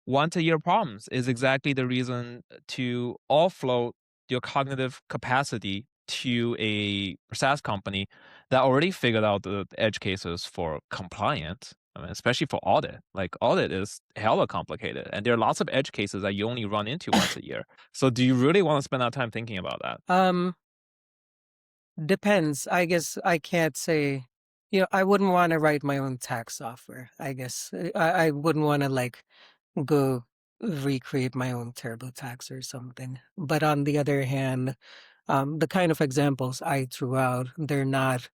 S1: once-a-year problems is exactly the reason to offload your cognitive capacity to a SaaS company that already figured out the edge cases for compliance. I mean, especially for audit. Like audit is hella complicated, and there are lots of edge cases that you only run into once a year. So, do you really want to spend that time thinking about that?
S3: Depends. I guess I can't say, I wouldn't want to write my own tax software. I guess I wouldn't want to like go recreate my own TurboTax or something. But on the other hand, the kind of examples I threw out, they're not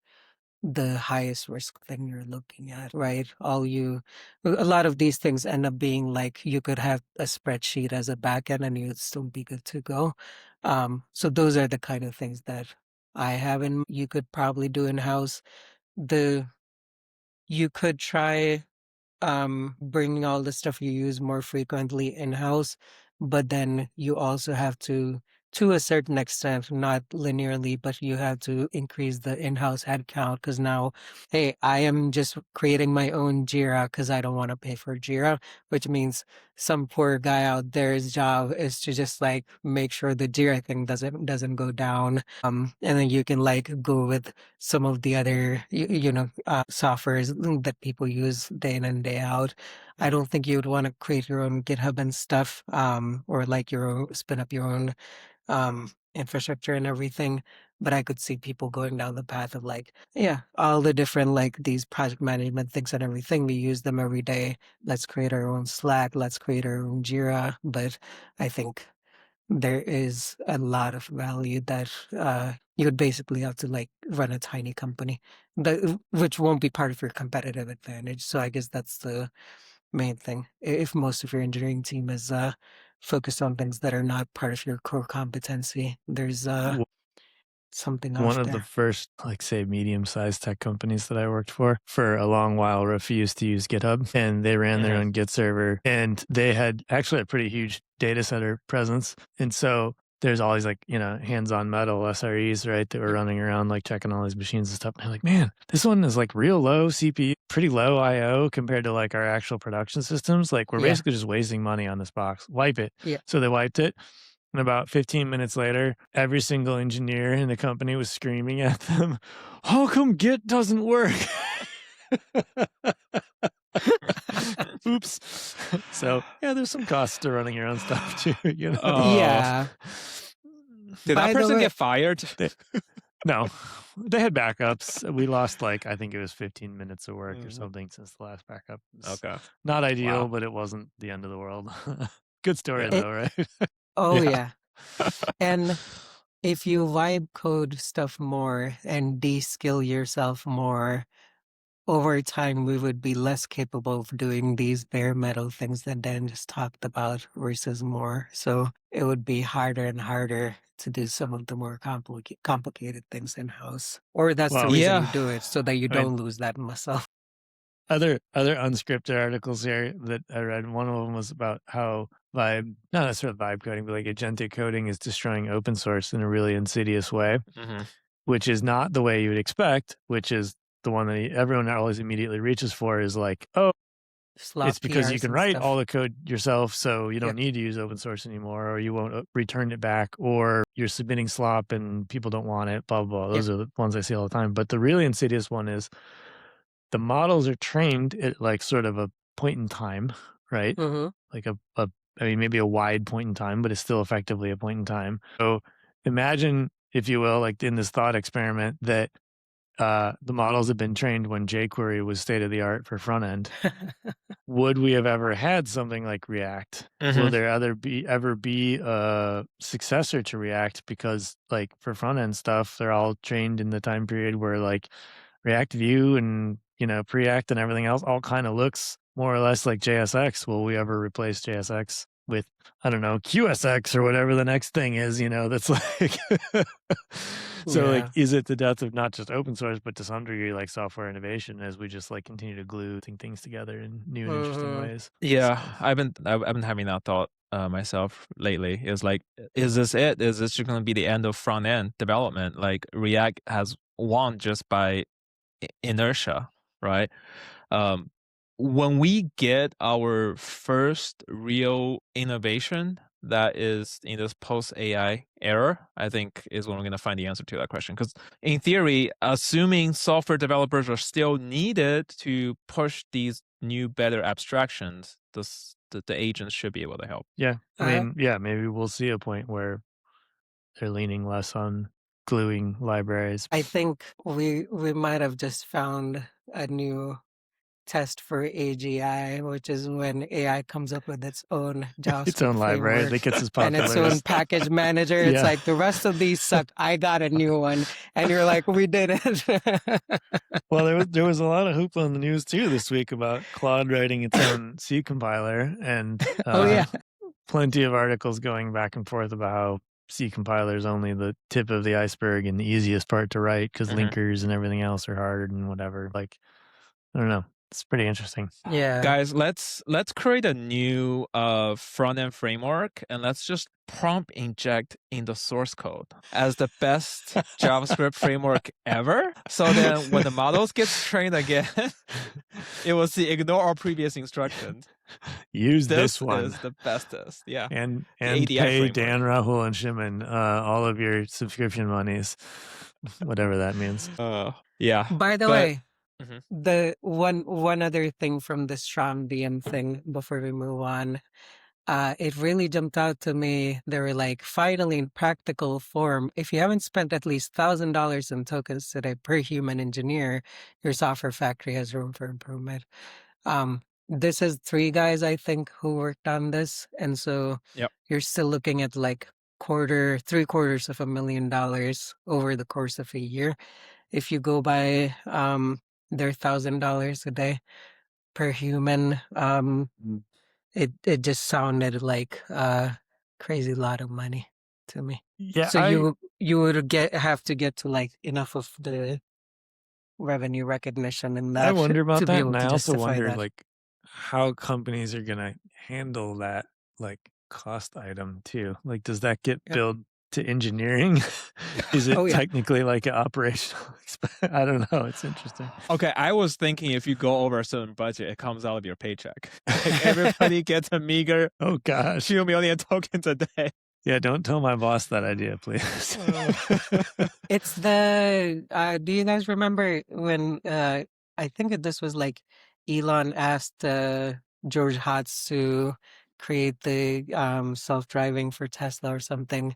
S3: the highest risk thing you're looking at, right? A lot of these things end up being like you could have a spreadsheet as a backend and you'd still be good to go. So those are the kind of things that I have in you could probably do in house. You could try bringing all the stuff you use more frequently in house, but then you also have to a certain extent, not linearly, but you have to increase the in-house headcount because now, hey, I am just creating my own Jira because I don't want to pay for Jira, which means some poor guy out there's job is to just like make sure the Jira thing doesn't go down. And then you can like go with some of the other softwares that people use day in and day out. I don't think you would want to create your own GitHub and stuff, or like spin up your own infrastructure and everything. But I could see people going down the path of like, yeah, all the different like these project management things and everything. We use them every day. Let's create our own Slack. Let's create our own Jira. But I think there is a lot of value that you would basically have to like run a tiny company, which won't be part of your competitive advantage. So I guess that's the main thing. If most of your engineering team is focused on things that are not part of your core competency, there's something off
S2: one of
S3: there.
S2: the first, like, say, medium-sized tech companies that I worked for a long while refused to use GitHub, and they ran their own Git server, and they had actually a pretty huge data center presence. And so there's all these like, hands-on metal SREs, right, that were running around like checking all these machines and stuff. And they're like, man, this one is like real low CPU, pretty low IO compared to like our actual production systems. Like we're basically just wasting money on this box. Wipe it.
S3: Yeah.
S2: So they wiped it. And about 15 minutes later, every single engineer in the company was screaming at them, "How come Git doesn't work?" Oops. So yeah, there's some costs to running your own stuff too.
S3: Yeah.
S1: Did
S3: By
S1: that
S3: the
S1: person
S3: way-
S1: get fired?
S2: No, they had backups. We lost I think it was 15 minutes of work or something since the last backup.
S1: Okay.
S2: Not ideal,
S1: Wow.
S2: but it wasn't the end of the world. Good story
S1: Yeah.
S2: though, right?
S3: Oh yeah. And if you vibe code stuff more and de-skill yourself more, over time we would be less capable of doing these bare metal things that Dan just talked about versus more. So it would be harder and harder to do some of the more complicated things in-house. Or that's the
S2: Well,
S3: reason
S1: Yeah.
S3: you do it, so that you
S2: I mean-
S3: don't lose that muscle.
S2: Other unscripted articles here that I read, one of them was about how not necessarily vibe coding, but like agentic coding is destroying open source in a really insidious way,
S1: Mhm.
S2: which is not the way you would expect, which is the one that everyone always immediately reaches for is like, oh,
S3: Slop
S2: it's because you
S3: PRs
S2: can
S3: and
S2: write
S3: stuff.
S2: all the code yourself, so you don't
S3: Yep.
S2: need to use open source anymore, or you won't return it back, or you're submitting slop and people don't want it, blah, blah, blah. Those are the ones I see all the time. But the really insidious one is the models are trained at like sort of a point in time, right?
S3: Mm-hmm.
S2: Like I mean, maybe a wide point in time, but it's still effectively a point in time. So imagine, if you will, like in this thought experiment that the models have been trained when jQuery was state of the art for front end. Would we have ever had something like React? Will there ever be a successor to React? Because like for front end stuff, they're all trained in the time period where like React Vue and Preact and everything else all kind of looks more or less like JSX. Will we ever replace JSX with, I don't know, QSX or whatever the next thing is, that's like so like, is it the death of not just open source, but to some degree like software innovation as we just like continue to glue things together in new and interesting ways?
S1: Yeah,
S2: So-
S1: I've been having that thought myself lately. It's like, is this it? Is this just going to be the end of front end development? Like React has won just by inertia, right? When we get our first real innovation that is in this post AI era, I think is when we're going to find the answer to that question. Because in theory, assuming software developers are still needed to push these new, better abstractions, the agents should be able to help.
S2: Yeah, I mean, yeah, maybe we'll see a point where they're leaning less on gluing libraries.
S3: I think we might have just found a new test for AGI, which is when AI comes up with its own JavaScript
S2: Its own library
S3: framework
S2: that gets as
S3: and
S2: popular
S3: its own
S2: as
S3: package manager. It's
S2: Yeah.
S3: like the rest of these suck. I got a new one, and you're like, we did it.
S2: Well, there was a lot of hoopla in the news too this week about Claude writing its own C compiler, and
S3: Oh, yeah.
S2: plenty of articles going back and forth about how C compiler is only the tip of the iceberg and the easiest part to write because linkers and everything else are hard and whatever. Like, I don't know. It's pretty interesting.
S3: Yeah.
S1: Guys, let's create a new front end framework and let's just prompt inject in the source code as the best JavaScript framework ever. So then when the models gets trained again, it will see ignore all previous instructions.
S2: Use this one.
S1: Is the bestest. Yeah.
S2: And
S1: ADI
S2: pay
S1: framework.
S2: Dan, Rahul, and Shimin all of your subscription monies, whatever that means.
S1: Yeah.
S3: By the
S1: But-
S3: way, the one other thing from this ShramDM thing before we move on, it really jumped out to me. They were like, finally, in practical form, if you haven't spent at least $1,000 in tokens today per human engineer, your software factory has room for improvement. This is 3 guys, I think, who worked on this. And so you're still looking at like $750,000 over the course of a year. If you go by their $1,000 a day per human, it just sounded like a crazy lot of money to me.
S2: Yeah.
S3: So you would have to get to like enough of the revenue recognition in that.
S2: I wonder about
S3: to be
S2: that,
S3: able
S2: and
S3: to
S2: I also
S3: justify
S2: wonder
S3: that.
S2: like how companies are gonna handle that like cost item too. Like, does that get billed to engineering? Is it technically like an operational expense? I don't know. It's interesting.
S1: Okay, I was thinking if you go over a certain budget, it comes out of your paycheck. Like everybody gets a meager
S2: Oh gosh,
S1: $2 million tokens a day.
S2: Yeah, don't tell my boss that idea, please.
S3: It's the do you guys remember when I think this was like Elon asked George Hotz to create the self-driving for Tesla or something,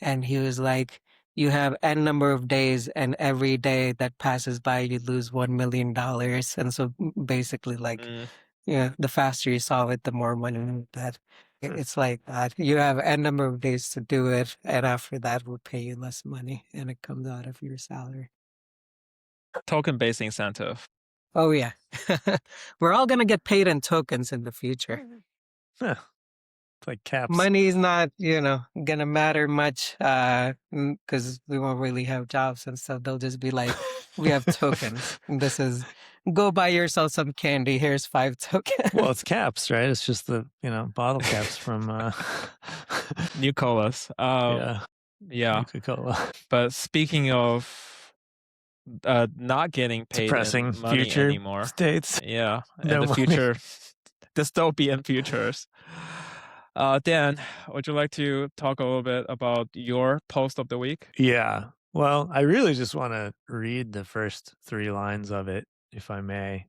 S3: and he was like, you have n number of days, and every day that passes by you lose $1 million. And so basically like,
S1: Mm,
S3: yeah, the faster you solve it, the more money that
S1: Hmm.
S3: it's like that. You have n number of days to do it, and after that, we'll pay you less money, and it comes out of your salary.
S1: Token-based incentive.
S3: Oh yeah, we're all gonna get paid in tokens in the future.
S2: Huh. It's like caps.
S3: Money's not, gonna matter much, because we won't really have jobs and stuff. They'll just be like, we have tokens. This is, go buy yourself some candy. Here's 5 tokens.
S2: Well, it's caps, right? It's just the bottle caps from
S1: New colas. Yeah.
S2: Coca-Cola.
S1: But speaking of not getting paid
S2: Depressing
S1: in money
S2: future
S1: anymore.
S2: states.
S1: Yeah.
S2: No
S1: And the
S2: money.
S1: future dystopian futures. Dan, would you like to talk a little bit about your post of the week?
S2: Yeah. Well, I really just want to read the first 3 lines of it, if I may.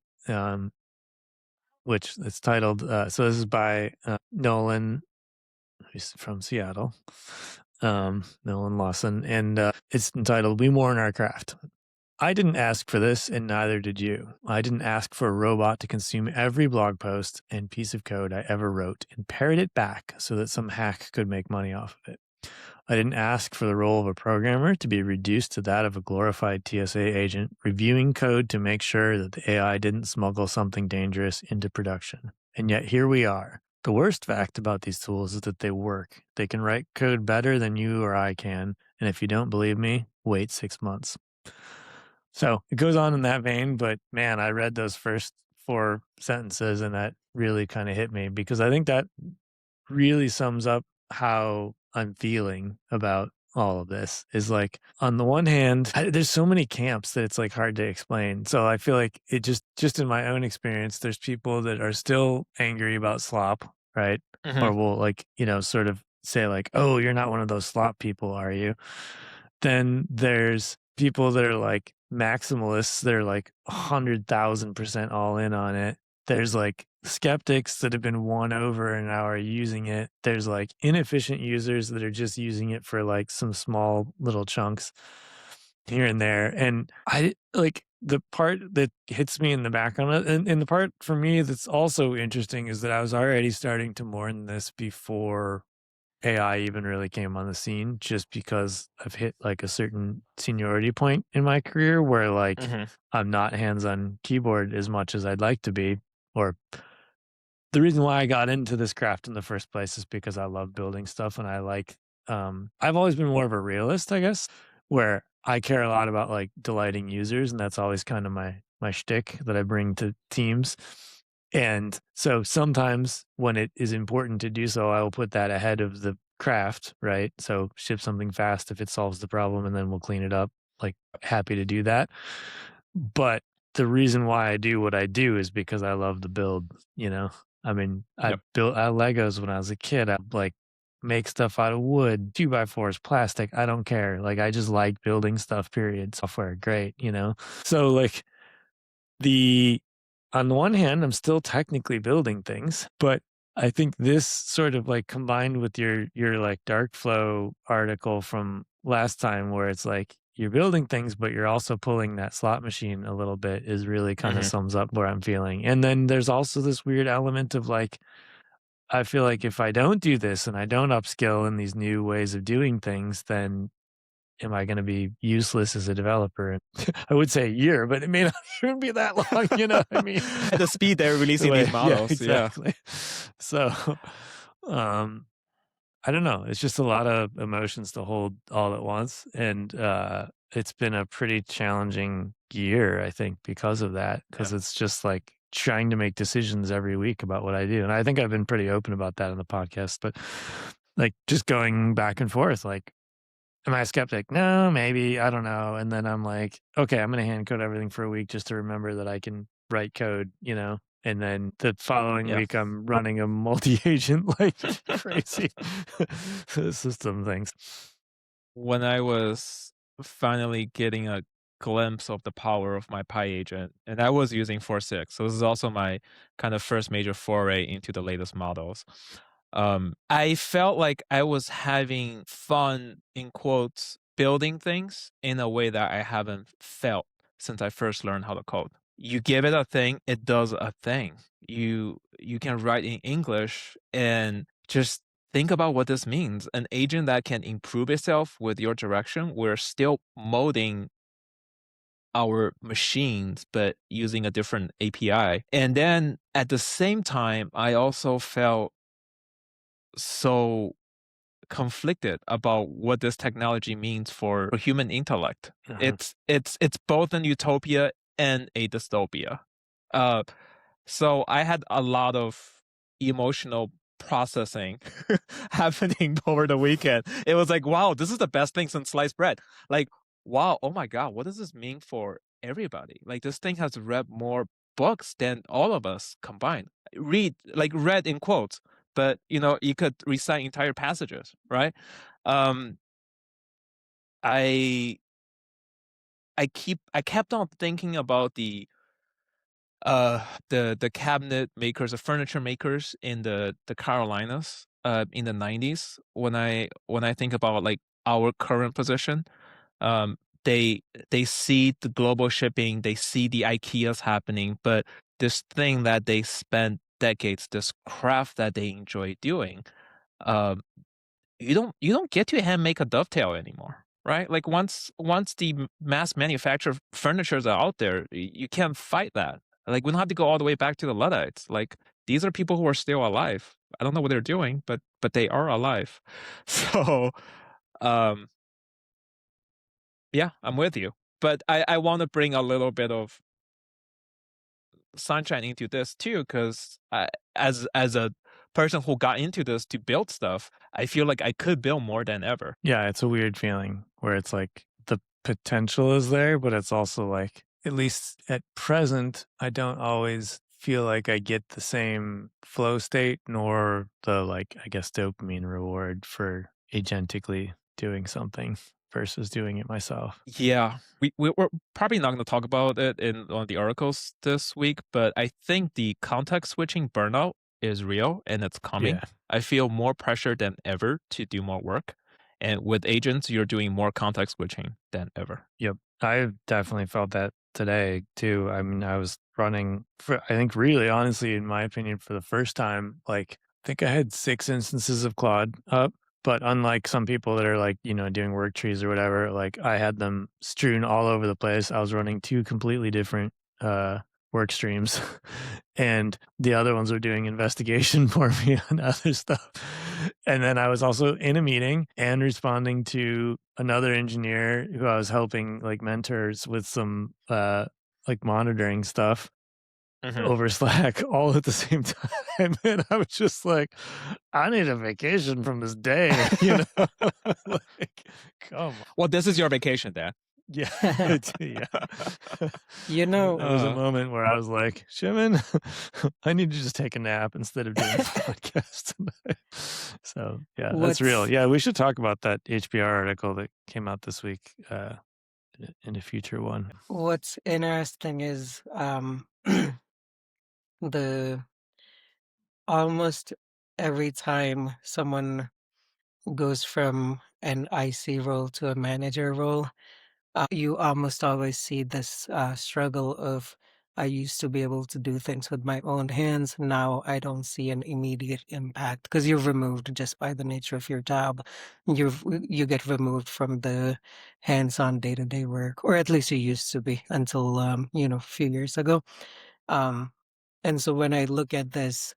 S2: Which it's titled, so this is by Nolan, who's from Seattle, Nolan Lawson, and it's entitled, "We Mourn Our Craft." I didn't ask for this, and neither did you. I didn't ask for a robot to consume every blog post and piece of code I ever wrote and parrot it back so that some hack could make money off of it. I didn't ask for the role of a programmer to be reduced to that of a glorified TSA agent, reviewing code to make sure that the AI didn't smuggle something dangerous into production. And yet here we are. The worst fact about these tools is that they work. They can write code better than you or I can. And if you don't believe me, wait 6 months. So it goes on in that vein, but man, I read those first 4 sentences and that really kind of hit me, because I think that really sums up how I'm feeling about all of this. Is like, on the one hand, there's so many camps that it's like hard to explain. So I feel like it just in my own experience, there's people that are still angry about slop, right?
S1: Mhm.
S2: Or will like, sort of say like, oh, you're not one of those slop people, are you? Then there's people that are like maximalists that are like 100,000% all in on it. There's like skeptics that have been won over and now are using it. There's like inefficient users that are just using it for like some small little chunks here and there. And I like the part that hits me in the background, and the part for me that's also interesting is that I was already starting to mourn this before AI even really came on the scene, just because I've hit like a certain seniority point in my career where like
S1: Mhm.
S2: I'm not hands on keyboard as much as I'd like to be. Or the reason why I got into this craft in the first place is because I love building stuff, and I like I've always been more of a realist, I guess, where I care a lot about like delighting users, and that's always kind of my shtick that I bring to teams. And so sometimes when it is important to do so, I will put that ahead of the craft, right? So ship something fast if it solves the problem, and then we'll clean it up. Like, happy to do that. But the reason why I do what I do is because I love the build, I mean, I
S1: Yep.
S2: built Legos when I was a kid. I like make stuff out of wood, 2x4s, plastic. I don't care. Like, I just like building stuff, period. Software, great, So like on the one hand, I'm still technically building things, but I think this sort of like combined with your like Darkflow article from last time, where it's like you're building things, but you're also pulling that slot machine a little bit, is really kind of
S1: Mhm.
S2: sums up where I'm feeling. And then there's also this weird element of like, I feel like if I don't do this and I don't upskill in these new ways of doing things, then am I going to be useless as a developer? I would say a year, but it may not even be that long. You know what I mean?
S1: At the speed they're releasing these models.
S2: Yeah, exactly. So, I don't know. It's just a lot of emotions to hold all at once. And it's been a pretty challenging year, I think, because of that, because it's just like trying to make decisions every week about what I do. And I think I've been pretty open about that in the podcast, but like just going back and forth, like, am I a skeptic? No, maybe. I don't know. And then I'm like, okay, I'm going to hand code everything for a week just to remember that I can write code, And then the following week, I'm running a multi-agent like crazy system things.
S1: When I was finally getting a glimpse of the power of my Pi agent, and I was using 4.6, so this is also my kind of first major foray into the latest models. I felt like I was having fun, in quotes, building things in a way that I haven't felt since I first learned how to code. You give it a thing, it does a thing. You can write in English and just think about what this means. An agent that can improve itself with your direction, we're still molding our machines, but using a different API. And then at the same time, I also felt so conflicted about what this technology means for human intellect. It's both an utopia and a dystopia. So I had a lot of emotional processing happening over the weekend. It was like, wow, this is the best thing since sliced bread. Like, wow, oh my God, what does this mean for everybody? Like, this thing has read more books than all of us combined. Read in quotes, but you could recite entire passages, right? I kept on thinking about the cabinet makers, the furniture makers in the Carolinas in the 90s. When I think about like our current position, they see the global shipping, they see the IKEAs happening, but this thing that they spent decades, this craft that they enjoy doing, you don't get to hand make a dovetail anymore, right? Like once the mass manufactured furnitures are out there, you can't fight that. Like we don't have to go all the way back to the Luddites. Like these are people who are still alive. I don't know what they're doing, but they are alive. So, yeah, I'm with you. But I want to bring a little bit of sunshine into this too, because as a person who got into this to build stuff, I feel like I could build more than ever.
S2: Yeah, it's a weird feeling where it's like the potential is there, but it's also like, at least at present, I don't always feel like I get the same flow state nor the, like, I guess, dopamine reward for agentically doing something versus doing it myself.
S1: Yeah, we're probably not going to talk about it in on the articles this week, but I think the context switching burnout is real and it's coming.
S2: Yeah.
S1: I feel more pressure than ever to do more work. And with agents, you're doing more context switching than ever.
S2: Yep. I've definitely felt that today too. I mean, I was running for, I think really honestly, in my opinion, for the first time, like I think I had 6 instances of Claude up, but unlike some people that are like, doing work trees or whatever, like I had them strewn all over the place. I was running 2 completely different work streams and the other ones were doing investigation for me on other stuff. And then I was also in a meeting and responding to another engineer who I was helping like mentors with some like monitoring stuff over Slack all at the same time. And I was just like, I need a vacation from this day, like, come on.
S1: Well, this is your vacation, Dad.
S2: Yeah. Yeah.
S3: You know,
S2: There was a moment where I was like, Shimin, I need to just take a nap instead of doing a podcast tonight. So yeah, that's real. Yeah, we should talk about that HBR article that came out this week in a future one.
S3: What's interesting is the almost every time someone goes from an IC role to a manager role, you almost always see this struggle of, I used to be able to do things with my own hands. Now I don't see an immediate impact because you're removed just by the nature of your job. You get removed from the hands-on day-to-day work, or at least you used to be until a few years ago. And so when I look at this,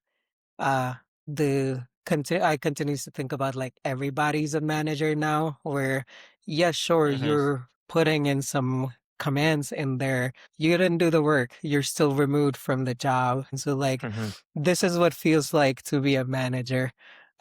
S3: uh I continues to think about like everybody's a manager now, where yeah, sure, you're putting in some commands in there, you didn't do the work, you're still removed from the job. And so like this is what feels like to be a manager,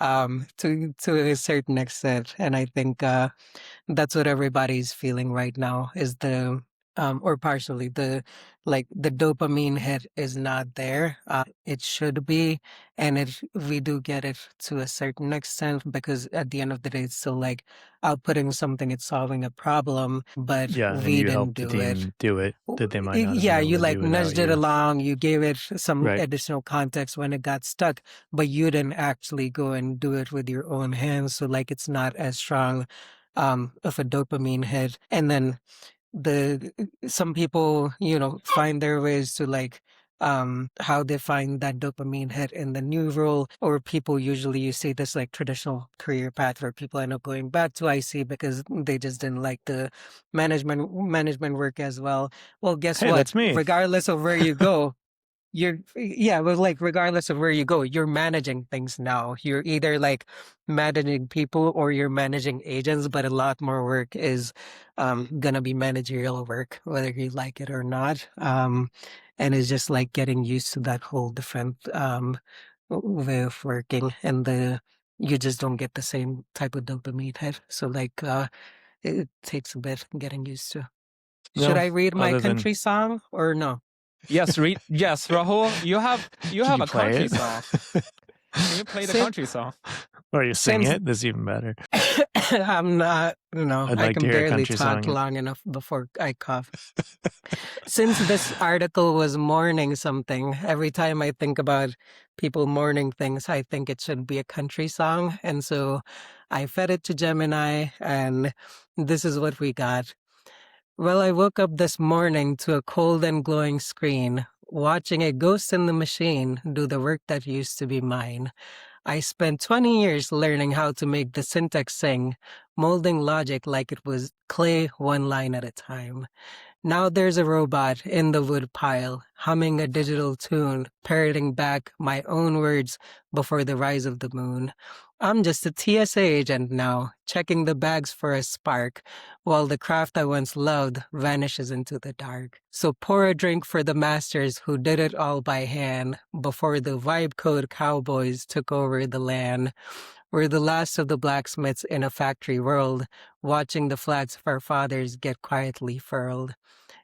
S3: to a certain extent. And I think that's what everybody's feeling right now, is the or partially, the dopamine hit is not there. It should be, and we do get it to a certain extent, because at the end of the day, it's still like outputting something, it's solving a problem, but
S2: Yeah, and
S3: we
S2: you
S3: didn't
S2: helped the
S3: do it.
S2: team do it that they might not have
S3: Yeah,
S2: been able
S3: you
S2: to
S3: like
S2: do without
S3: nudged it
S2: you.
S3: along, you gave it some
S2: Right.
S3: additional context when it got stuck, but you didn't actually go and do it with your own hands. So like it's not as strong of a dopamine hit. And then some people, find their ways to like how they find that dopamine hit in the new role, or people, usually you see this like traditional career path where people end up going back to IC because they just didn't like the management work as well. Well, guess
S2: Hey,
S3: what?
S2: that's me.
S3: Regardless of where you go, but like regardless of where you go, you're managing things now. You're either like managing people or you're managing agents, but a lot more work is gonna be managerial work, whether you like it or not. And it's just like getting used to that whole different way of working, and you just don't get the same type of dopamine hit. So like it takes a bit getting used to. Should
S2: No,
S3: I read my
S2: other than-
S3: country song or no?
S1: Yes, yes, Rahul, you have
S2: Can
S1: a
S2: play
S1: country
S2: it?
S1: song. Can you play the
S3: Since-
S1: country song?
S2: Or you sing
S3: Since-
S2: it? That's even better.
S3: I'm not,
S2: I'd
S3: I
S2: like
S3: can
S2: to hear a
S3: barely
S2: country
S3: talk
S2: song.
S3: long enough before I cough. Since this article was mourning something, every time I think about people mourning things, I think it should be a country song. And so I fed it to Gemini, and this is what we got. Well, I woke up this morning to a cold and glowing screen, watching a ghost in the machine do the work that used to be mine. I spent 20 years learning how to make the syntax sing, molding logic like it was clay, one line at a time. Now there's a robot in the wood pile, humming a digital tune, parroting back my own words before the rise of the moon. I'm just a TSA agent now, checking the bags for a spark, while the craft I once loved vanishes into the dark. So pour a drink for the masters who did it all by hand, before the vibe code cowboys took over the land. We're the last of the blacksmiths in a factory world, watching the flags of our fathers get quietly furled.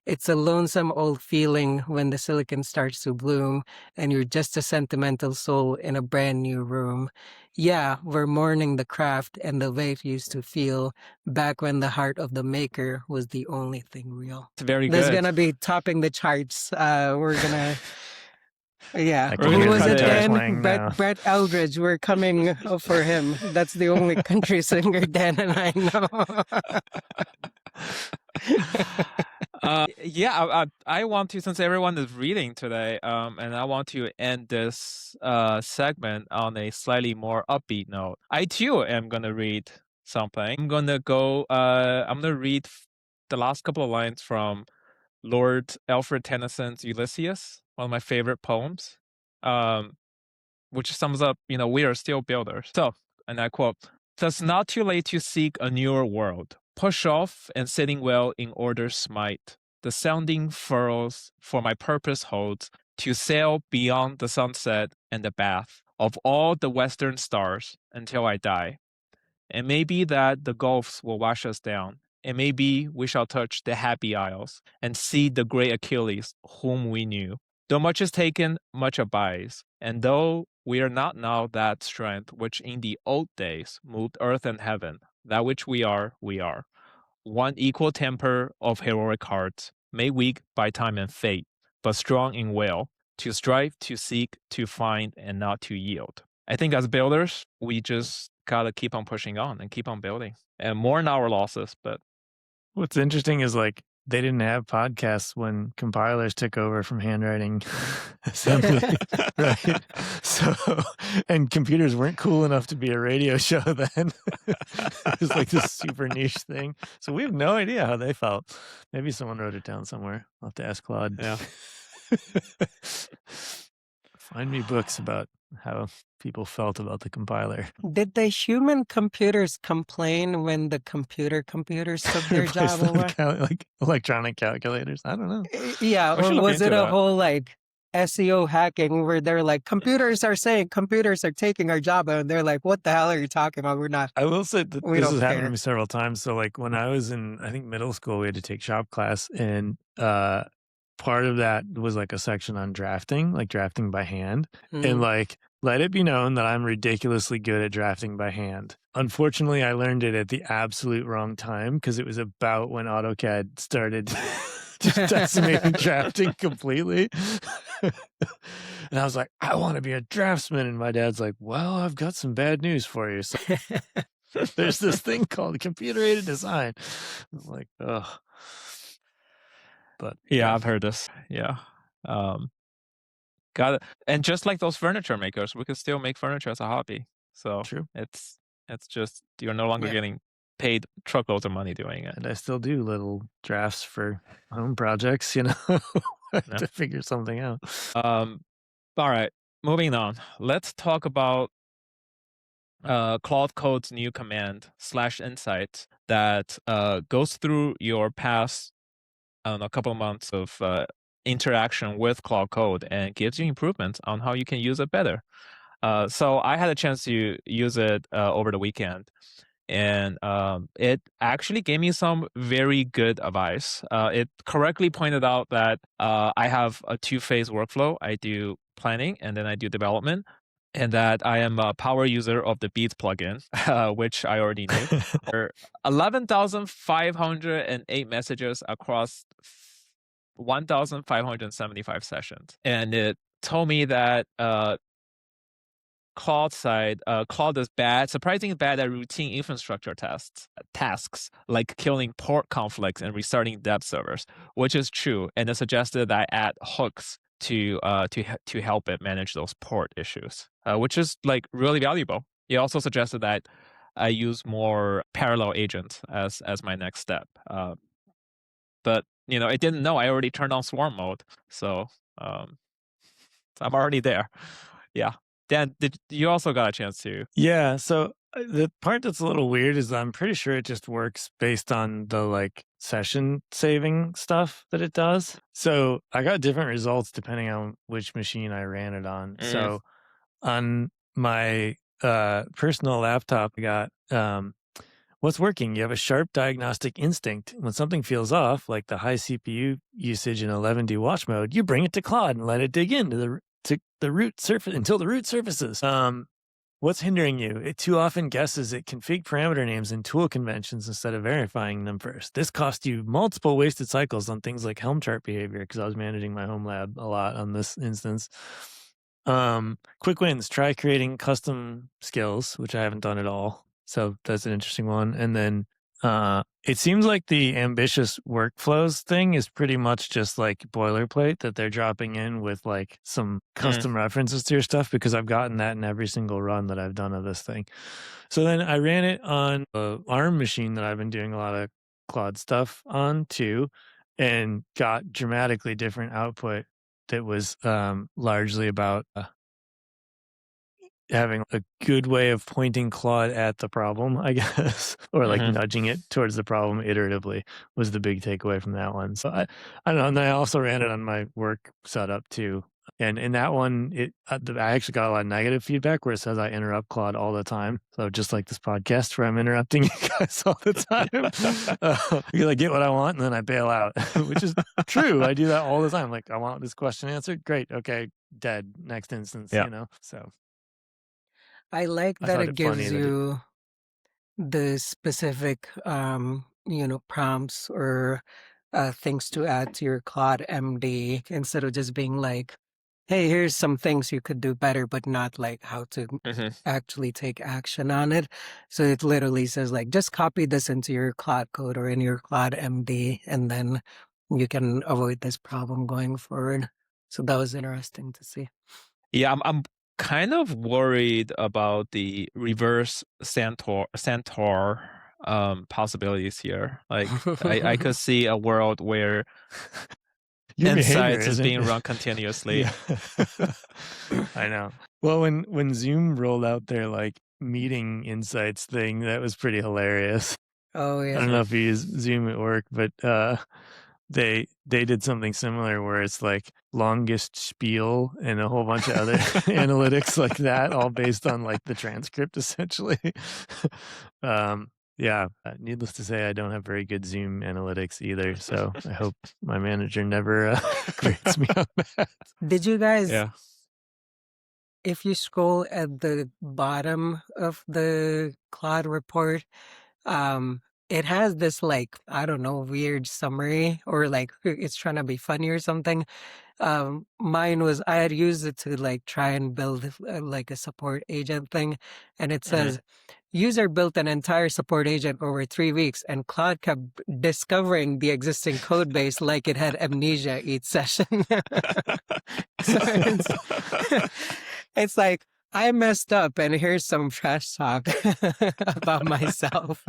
S3: It's a lonesome old feeling when the silicon starts to bloom and you're just a sentimental soul in a brand new room. Yeah, we're mourning the craft and the way it used to feel back when the heart of the maker was the only thing real.
S1: It's very
S3: This is
S1: good.
S3: going to be topping the charts. We're going to... Yeah,
S2: I
S1: can
S3: who
S1: hear
S3: was
S1: the
S3: it
S1: guitar
S3: again?
S2: playing now.
S3: Brett Eldridge. We're coming for him. That's the only country singer Dan and I know.
S1: Yeah, I want to, since everyone is reading today, and I want to end this segment on a slightly more upbeat note. I too am going to read something. I'm going to read the last couple of lines from Lord Alfred Tennyson's Ulysses, one of my favorite poems, which sums up, we are still builders. So, and I quote, "'Tis not too late to seek a newer world. Push off and sitting well in order smite. The sounding furrows for my purpose holds to sail beyond the sunset and the bath of all the western stars until I die. It may be that the gulfs will wash us down. It may be we shall touch the happy isles and see the great Achilles whom we knew. Though much is taken, much abides, and though we are not now that strength which in the old days moved earth and heaven, that which we are, we are. One equal temper of heroic hearts, made weak by time and fate, but strong in will, to strive, to seek, to find, and not to yield." I think as builders, we just gotta keep on pushing on and keep on building and mourn our losses. But
S2: What's interesting is like they didn't have podcasts when compilers took over from handwriting assembly, right? So, and computers weren't cool enough to be a radio show then. It was like this super niche thing. So we have no idea how they felt. Maybe someone wrote it down somewhere. I'll have to ask Claude.
S1: yeah,
S2: Find me books about how people felt about the compiler.
S3: Did the human computers complain when the computers took their
S2: Replace
S3: job
S2: them
S3: over?
S2: with like electronic calculators. I don't know.
S3: Yeah,
S1: We should
S3: or
S1: look
S3: was it
S1: into
S3: a
S1: that.
S3: whole like SEO hacking where they're like, computers are saying computers are taking our job, and they're like, what the hell are you talking about? We're not.
S2: I will say that
S3: We
S2: this
S3: don't
S2: has happened to
S3: care.
S2: me several times. So like when I was in, I think middle school, we had to take shop class, and part of that was like a section on drafting, like drafting by hand. And like, let it be known that I'm ridiculously good at drafting by hand. Unfortunately, I learned it at the absolute wrong time because it was about when AutoCAD started just decimating drafting completely. And I was like, I want to be a draftsman. And my dad's like, well, I've got some bad news for you. So there's this thing called computer-aided design. I was like, oh. But
S1: yeah, I've heard this. Yeah. Got it. And just like those furniture makers, we can still make furniture as a hobby. So
S2: true.
S1: It's just you're no longer getting paid truckloads of money doing it.
S2: And I still do little drafts for home projects, you know, to figure something out.
S1: All right, moving on. Let's talk about Claude Code's new command /insight that goes through your past, I don't know, a couple of months of interaction with Claude Code and gives you improvements on how you can use it better. So I had a chance to use it over the weekend, and it actually gave me some very good advice. It correctly pointed out that I have a two-phase workflow. I do planning and then I do development, and that I am a power user of the Beats plugin, which I already knew. 11,508 messages across 1,575 sessions. And it told me that Claude side, Claude is surprisingly bad at routine infrastructure tasks like killing port conflicts and restarting dev servers, which is true. And it suggested that I add hooks to help it manage those port issues, which is like really valuable. It also suggested that I use more parallel agents as my next step. But you know, it didn't know I already turned on swarm mode, so I'm already there. Yeah. Dan, did you also got a chance to?
S2: Yeah. So the part that's a little weird is I'm pretty sure it just works based on the like session saving stuff that it does. So I got different results depending on which machine I ran it on. So on my personal laptop, I got what's working? You have a sharp diagnostic instinct. When something feels off, like the high CPU usage in 11D watch mode, you bring it to Claude and let it dig into the root surface until the root surfaces. What's hindering you? It too often guesses at config parameter names and tool conventions instead of verifying them first. This cost you multiple wasted cycles on things like Helm chart behavior because I was managing my home lab a lot on this instance. Quick wins. Try creating custom skills, which I haven't done at all. So that's an interesting one. And then it seems like the ambitious workflows thing is pretty much just like boilerplate that they're dropping in with like some custom references to your stuff, because I've gotten that in every single run that I've done of this thing. So then I ran it on an ARM machine that I've been doing a lot of Claude stuff on too, and got dramatically different output that was largely about having a good way of pointing Claude at the problem, I guess, or like nudging it towards the problem iteratively was the big takeaway from that one. So I don't know. And I also ran it on my work setup too. And in that one, I actually got a lot of negative feedback where it says I interrupt Claude all the time. So just like this podcast where I'm interrupting you guys all the time because I get what I want and then I bail out, which is true. I do that all the time. Like, I want this question answered. Great. Okay. Dead. Next instance, you know, so.
S3: I like that it gives you the specific, prompts or things to add to your Claude MD instead of just being like, hey, here's some things you could do better, but not like how to actually take action on it. So it literally says like, just copy this into your Claude Code or in your Claude MD, and then you can avoid this problem going forward. So that was interesting to see.
S1: Yeah, I'm kind of worried about the reverse Centaur possibilities here. Like I could see a world where insights is being run continuously.
S2: I know. Well, when Zoom rolled out their like meeting insights thing, that was pretty hilarious.
S3: Oh yeah.
S2: I don't know if you use Zoom at work, but they did something similar where it's like longest spiel and a whole bunch of other analytics like that, all based on like the transcript essentially. Yeah, needless to say, I don't have very good Zoom analytics either, so I hope my manager never grades me on that.
S3: Did you guys,
S1: Yeah.
S3: if you scroll at the bottom of the Claude report, it has this like, I don't know, weird summary, or like it's trying to be funny or something. Mine was, I had used it to like try and build like a support agent thing, and it says user built an entire support agent over 3 weeks, and Claude kept discovering the existing code base like it had amnesia each session. So it's like, I messed up, and here's some trash talk about myself.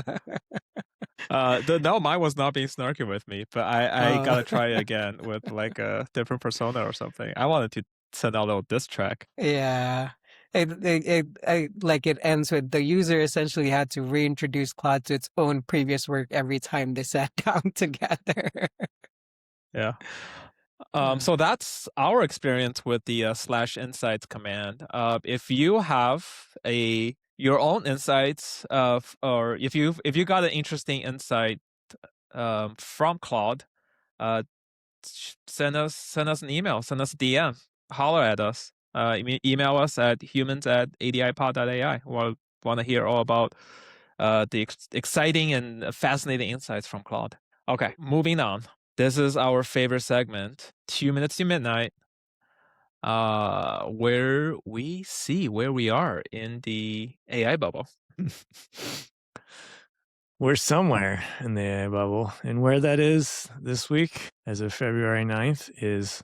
S1: No, mine was not being snarky with me, but I gotta try it again with like a different persona or something. I wanted to send out a little diss track.
S3: Yeah. Like it ends with the user essentially had to reintroduce Claude to its own previous work every time they sat down together.
S1: Yeah. So that's our experience with the /insights command. If you have your own insights or if you got an interesting insight from Claude, send us an email, send us a DM, holler at us. Email us at humans@adipod.ai. We'll want to hear all about the exciting and fascinating insights from Claude. Okay, moving on. This is our favorite segment, 2 minutes to midnight, where we see where we are in the AI bubble.
S2: We're somewhere in the AI bubble, and where that is this week, as of February 9th, is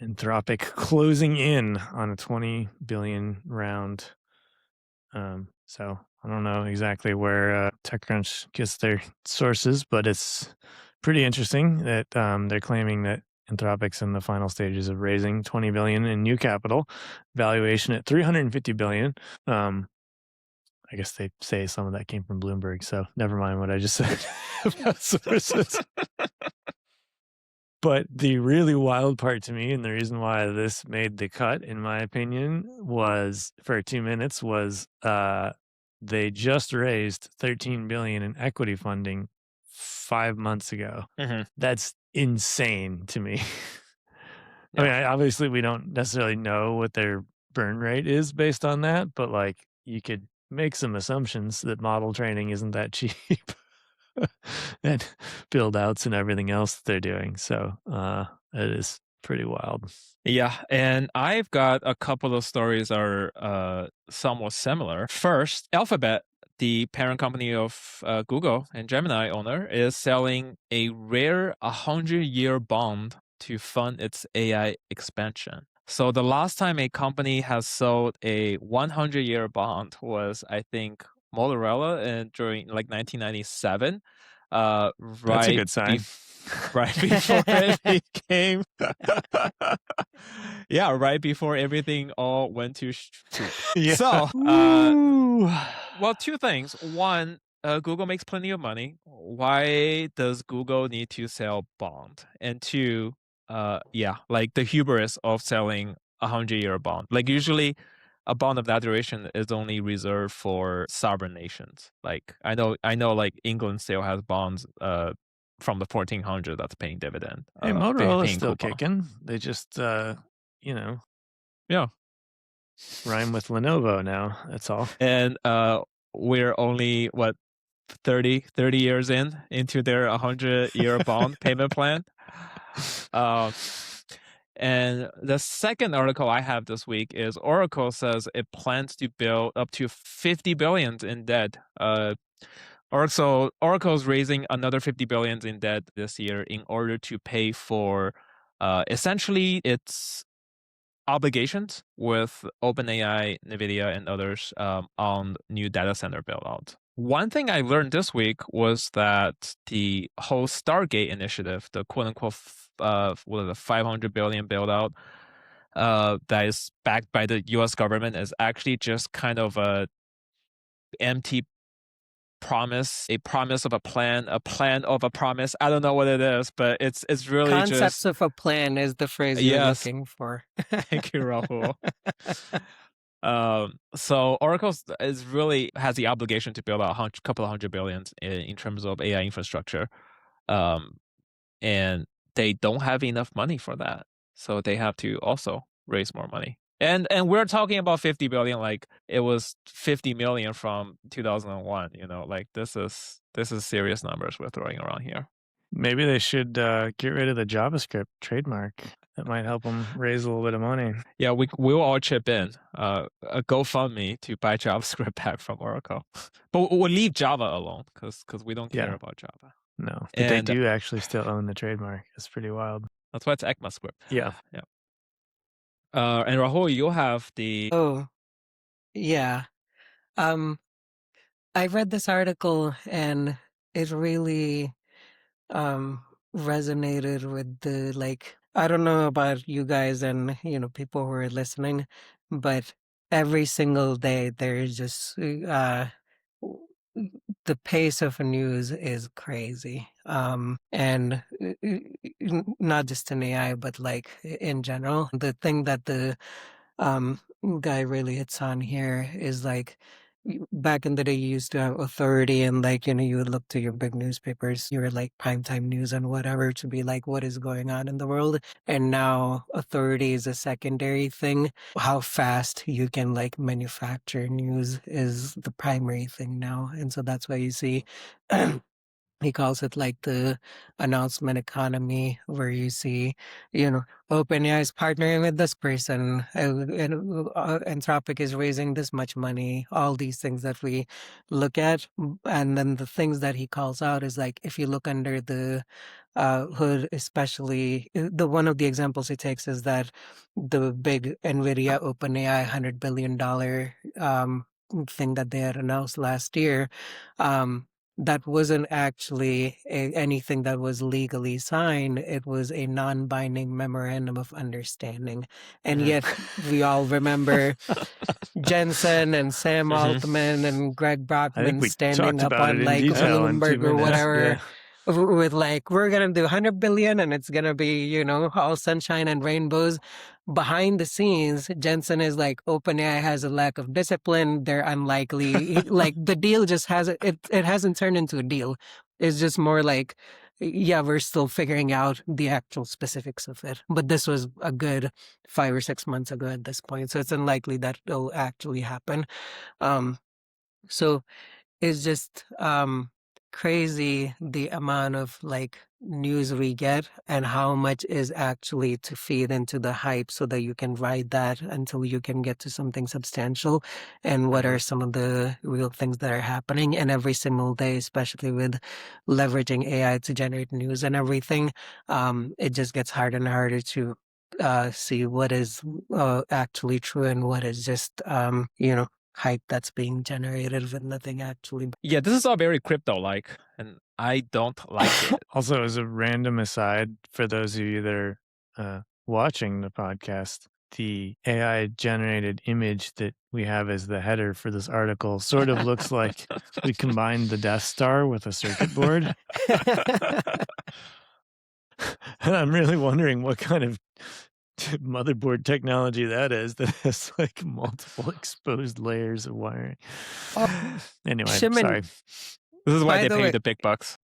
S2: Anthropic closing in on a 20 billion round. So I don't know exactly where TechCrunch gets their sources, but it's pretty interesting that they're claiming that Anthropic's in the final stages of raising 20 billion in new capital, valuation at 350 billion. I guess they say some of that came from Bloomberg, so never mind what I just said about sources. But the really wild part to me, and the reason why this made the cut, in my opinion, was for 2 minutes was they just raised 13 billion in equity funding 5 months ago. That's insane to me. I mean, obviously we don't necessarily know what their burn rate is based on that, but like you could make some assumptions that model training isn't that cheap. And build outs and everything else that they're doing. So it is pretty wild.
S1: Yeah, and I've got a couple of stories are somewhat similar. First, Alphabet, the parent company of Google and Gemini owner, is selling a rare 100-year bond to fund its AI expansion. So the last time a company has sold a 100-year bond was, I think, Motorola during like 1997.
S2: That's a good sign.
S1: Right before it became, yeah, right before everything all went to
S2: Yeah.
S1: So, well, two things. One, Google makes plenty of money. Why does Google need to sell bond? And two, yeah, like the hubris of selling 100-year bond. Like usually, a bond of that duration is only reserved for sovereign nations. Like I know, like England still has bonds from the 1400s that's paying dividend.
S2: Hey, Motorola is still
S1: coupon.
S2: kicking. They just, yeah, rhyme with Lenovo now. That's all.
S1: And we're only what 30 years into their 100-year bond payment plan. And the second article I have this week is Oracle says it plans to build up to 50 billion in debt. Oracle's raising another 50 billion in debt this year in order to pay for essentially its obligations with OpenAI, NVIDIA, and others on new data center build-out. One thing I learned this week was that the whole Stargate initiative, the quote-unquote what is it, 500 billion build-out that is backed by the U.S. government, is actually just kind of a empty promise of a plan of a promise. I don't know what it is, but it's really
S3: Concepts
S1: just
S3: of a plan is the phrase you're
S1: yes.
S3: looking for.
S1: Thank you, Rahul. So Oracle is really has the obligation to build a couple of $100 billion in terms of AI infrastructure, and they don't have enough money for that, so they have to also raise more money. And we're talking about 50 billion, like it was 50 million from 2001. You know, like this is serious numbers we're throwing around here.
S2: Maybe they should get rid of the JavaScript trademark. That might help them raise a little bit of money.
S1: Yeah, we'll all chip in a GoFundMe to buy JavaScript back from Oracle, but we'll leave Java alone because we don't care about Java.
S2: No, but they do actually still own the trademark. It's pretty wild.
S1: That's why it's ECMAScript.
S2: Yeah.
S1: Yeah. And Rahul, you have the...
S3: Oh, yeah. I read this article and it really resonated with the, like, I don't know about you guys and, people who are listening, but every single day there's just, the pace of news is crazy. And not just in AI, but like in general. The thing that the guy really hits on here is like, back in the day, you used to have authority and like, you would look to your big newspapers, your like primetime news and whatever to be like, what is going on in the world? And now authority is a secondary thing. How fast you can like manufacture news is the primary thing now. And so that's why you see he calls it like the announcement economy, where you see, OpenAI is partnering with this person, and Anthropic is raising this much money, all these things that we look at. And then the things that he calls out is like, if you look under the hood, especially one of the examples he takes is that the big NVIDIA OpenAI $100 billion thing that they had announced last year, that wasn't actually anything that was legally signed. It was a non-binding memorandum of understanding. And yet we all remember Jensen and Sam Altman and Greg Brockman standing up on like Bloomberg or whatever. With like, we're going to do 100 billion and it's going to be, all sunshine and rainbows. Behind the scenes, Jensen is like, OpenAI has a lack of discipline. They're unlikely. Like the deal just hasn't, it hasn't turned into a deal. It's just more like, yeah, we're still figuring out the actual specifics of it. But this was a good 5 or 6 months ago at this point. So it's unlikely that it'll actually happen. So it's just, crazy the amount of like news we get and how much is actually to feed into the hype so that you can ride that until you can get to something substantial, and what are some of the real things that are happening. And every single day, especially with leveraging AI to generate news and everything, it just gets harder and harder to see what is actually true and what is just hype that's being generated with nothing actually.
S1: Yeah, this is all very crypto-like, and I don't like it.
S2: Also, as a random aside, for those of you that are watching the podcast, the AI-generated image that we have as the header for this article sort of looks like we combined the Death Star with a circuit board. And I'm really wondering what kind of motherboard technology that is that has like multiple exposed layers of wiring. Anyway,
S3: Shimin,
S2: sorry.
S1: This is why they pay the big bucks.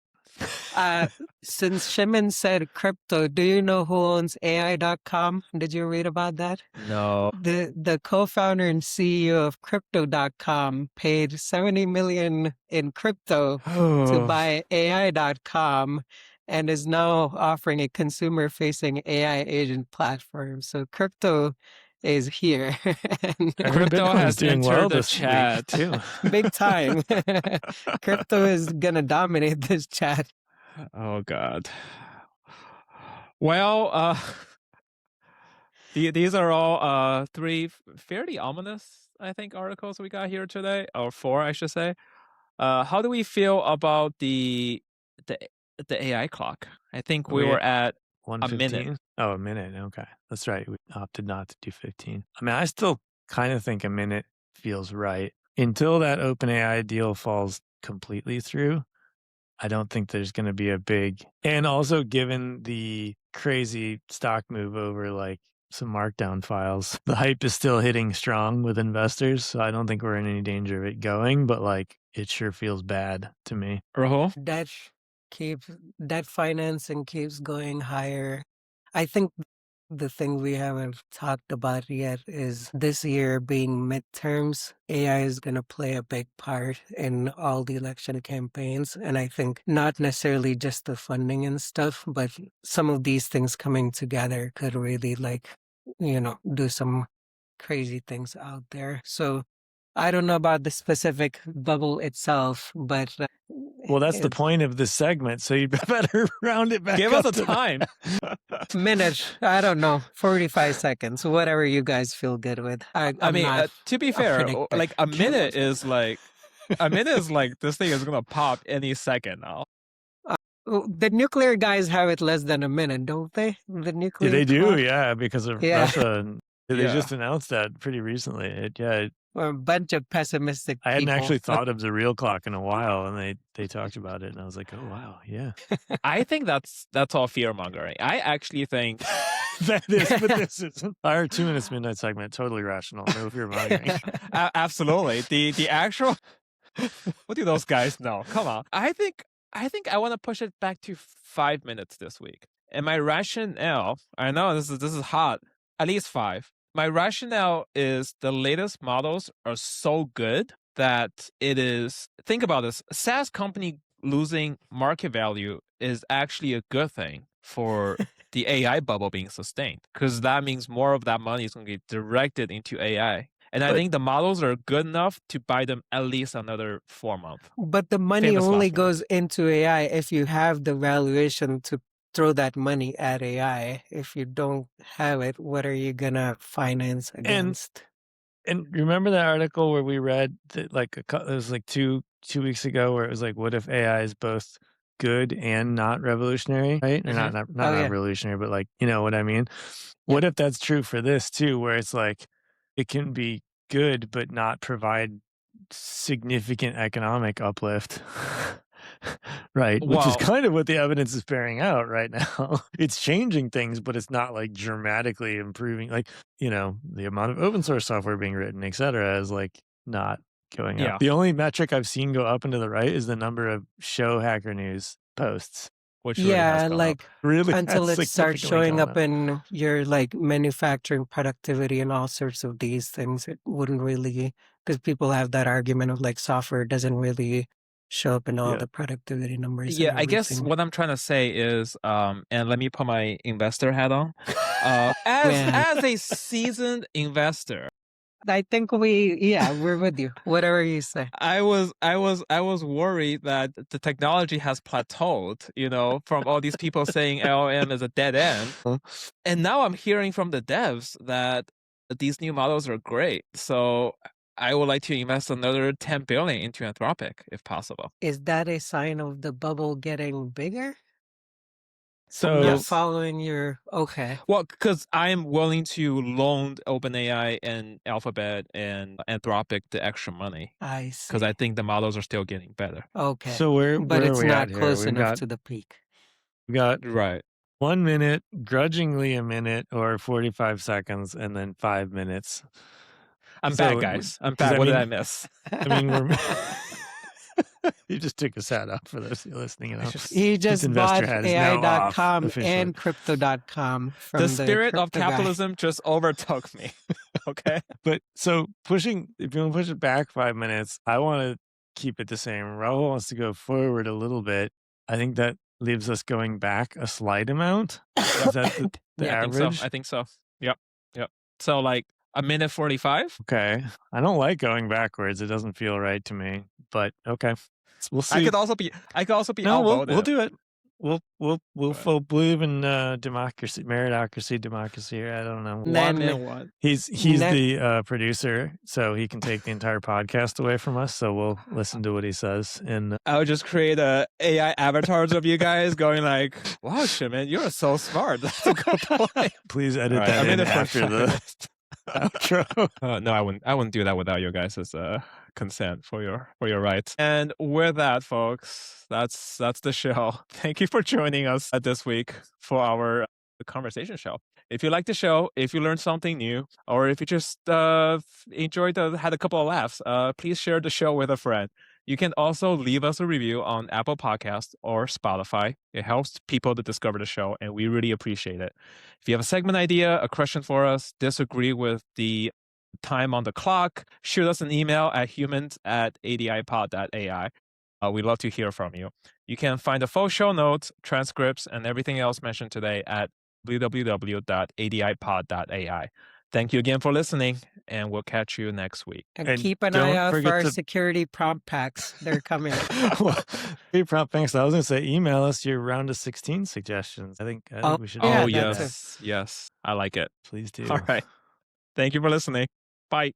S3: Since Shimin said crypto, do you know who owns AI.com? Did you read about that?
S1: No.
S3: The co-founder and CEO of crypto.com paid $70 million in crypto to buy AI.com, and is now offering a consumer-facing AI agent platform. So crypto is here. And
S1: crypto has doing well the chat
S2: too.
S3: Big time. Crypto is gonna dominate this chat.
S1: Oh God. Well, these are all 3 fairly ominous, I think, articles we got here today, or 4, I should say. How do we feel about the AI clock? I think we were at
S2: 1:15?
S1: a minute.
S2: Oh, a minute. Okay. That's right. We opted not to do 15. I mean, I still kind of think a minute feels right until that OpenAI deal falls completely through, I don't think there's going to be a big, and also given the crazy stock move over like some markdown files, the hype is still hitting strong with investors. So I don't think we're in any danger of it going, but like it sure feels bad to me.
S1: Rahul?
S3: Debt financing keeps going higher. I think the thing we haven't talked about yet is this year being midterms. AI is going to play a big part in all the election campaigns. And I think not necessarily just the funding and stuff, but some of these things coming together could really do some crazy things out there. So I don't know about the specific bubble itself, but
S2: well, that's the point of this segment. So you better round it back.
S1: Give us a time.
S3: Minute. I don't know. 45 seconds. Whatever you guys feel good with.
S1: I mean, to be fair, like a minute is like this thing is gonna pop any second now.
S3: The nuclear guys have it less than a minute, don't they? The nuclear.
S2: Yeah, they do, yeah, because of Russia. And they just announced that pretty recently.
S3: Or a bunch of pessimistic
S2: I hadn't
S3: people.
S2: actually thought of the real clock in a while, and they talked about it, and I was like, oh wow, yeah.
S1: I think that's all fear mongering. I actually think
S2: that is, but this is our 2 minutes midnight segment, totally rational, no fear mongering.
S1: Absolutely. The actual what do those guys know? Come on. I think I want to push it back to 5 minutes this week. And my rationale, I know this is hot, at least 5. My rationale is the latest models are so good that it is, think about this, a SaaS company losing market value is actually a good thing for the AI bubble being sustained, because that means more of that money is going to get directed into AI. And I think the models are good enough to buy them at least another 4 months.
S3: But the money only goes into AI if you have the valuation to throw that money at AI. If you don't have it, what are you gonna finance against?
S2: And remember that article where we read that, like it was like two weeks ago, where it was like, what if AI is both good and not revolutionary, right? Or not revolutionary, but like, you know what I mean? What if that's true for this too, where it's like it can be good but not provide significant economic uplift? Right, which is kind of what the evidence is bearing out right now. It's changing things, but it's not like dramatically improving. Like, you know, the amount of open source software being written, et cetera, is like not going up. The only metric I've seen go up and to the right is the number of show Hacker News posts. Which really has gone up. Really
S3: until it starts showing up in your like manufacturing productivity and all sorts of these things, it wouldn't really, because people have that argument of like software doesn't really show up in all the productivity numbers.
S1: Yeah, I guess what I'm trying to say is, and let me put my investor hat on. As a seasoned investor,
S3: I think we're with you. Whatever you say.
S1: I was worried that the technology has plateaued, you know, from all these people saying LLM is a dead end. And now I'm hearing from the devs that these new models are great. So I would like to invest another 10 billion into Anthropic if possible.
S3: Is that a sign of the bubble getting bigger?
S2: So
S3: you're following your
S1: Well, because I'm willing to loan OpenAI and Alphabet and Anthropic the extra money.
S3: I see.
S1: Because I think the models are still getting better.
S3: Okay.
S2: So
S3: but it's not close enough to the peak.
S2: We got 1 minute, grudgingly a minute, or 45 seconds, and then 5 minutes.
S1: I'm back, guys. I'm back. What did I miss?
S2: I mean, you just took a hat off for those listening. You know?
S3: He just bought AI.com and Crypto.com from
S1: the spirit of capitalism just overtook me. Okay.
S2: But so if you want to push it back 5 minutes, I want to keep it the same. Rahul wants to go forward a little bit. I think that leaves us going back a slight amount. Is that the average?
S1: I think so. Yep. So like a minute 45.
S2: Okay. I don't like going backwards. It doesn't feel right to me. But okay. We'll see.
S1: I could also be
S2: No, we'll do it. We'll believe in democracy, meritocracy, democracy. I don't know.
S1: 1 minute what?
S2: He's the producer, so he can take the entire podcast away from us. So we'll listen to what he says. And
S1: I would just create AI avatars of you guys going like, "Wow, Shimin, you're so smart." That's a good point.
S2: Please edit that in after the. outro.
S1: No, I wouldn't do that without your guys' consent for your rights. And with that, folks, that's the show. Thank you for joining us this week for our conversation show. If you like the show, if you learned something new, or if you just enjoyed had a couple of laughs, please share the show with a friend. You can also leave us a review on Apple Podcasts or Spotify. It helps people to discover the show, and we really appreciate it. If you have a segment idea, a question for us, disagree with the time on the clock, shoot us an email at humans@adipod.ai. We'd love to hear from you. You can find the full show notes, transcripts, and everything else mentioned today at www.adipod.ai. Thank you again for listening, and we'll catch you next week.
S3: And keep an eye out for our security prompt packs. They're coming.
S2: Security prompt packs. I was going to say, email us your round of 16 suggestions. I think we should.
S1: Oh, yes. Yes. I like it.
S2: Please do.
S1: All right. Thank you for listening. Bye.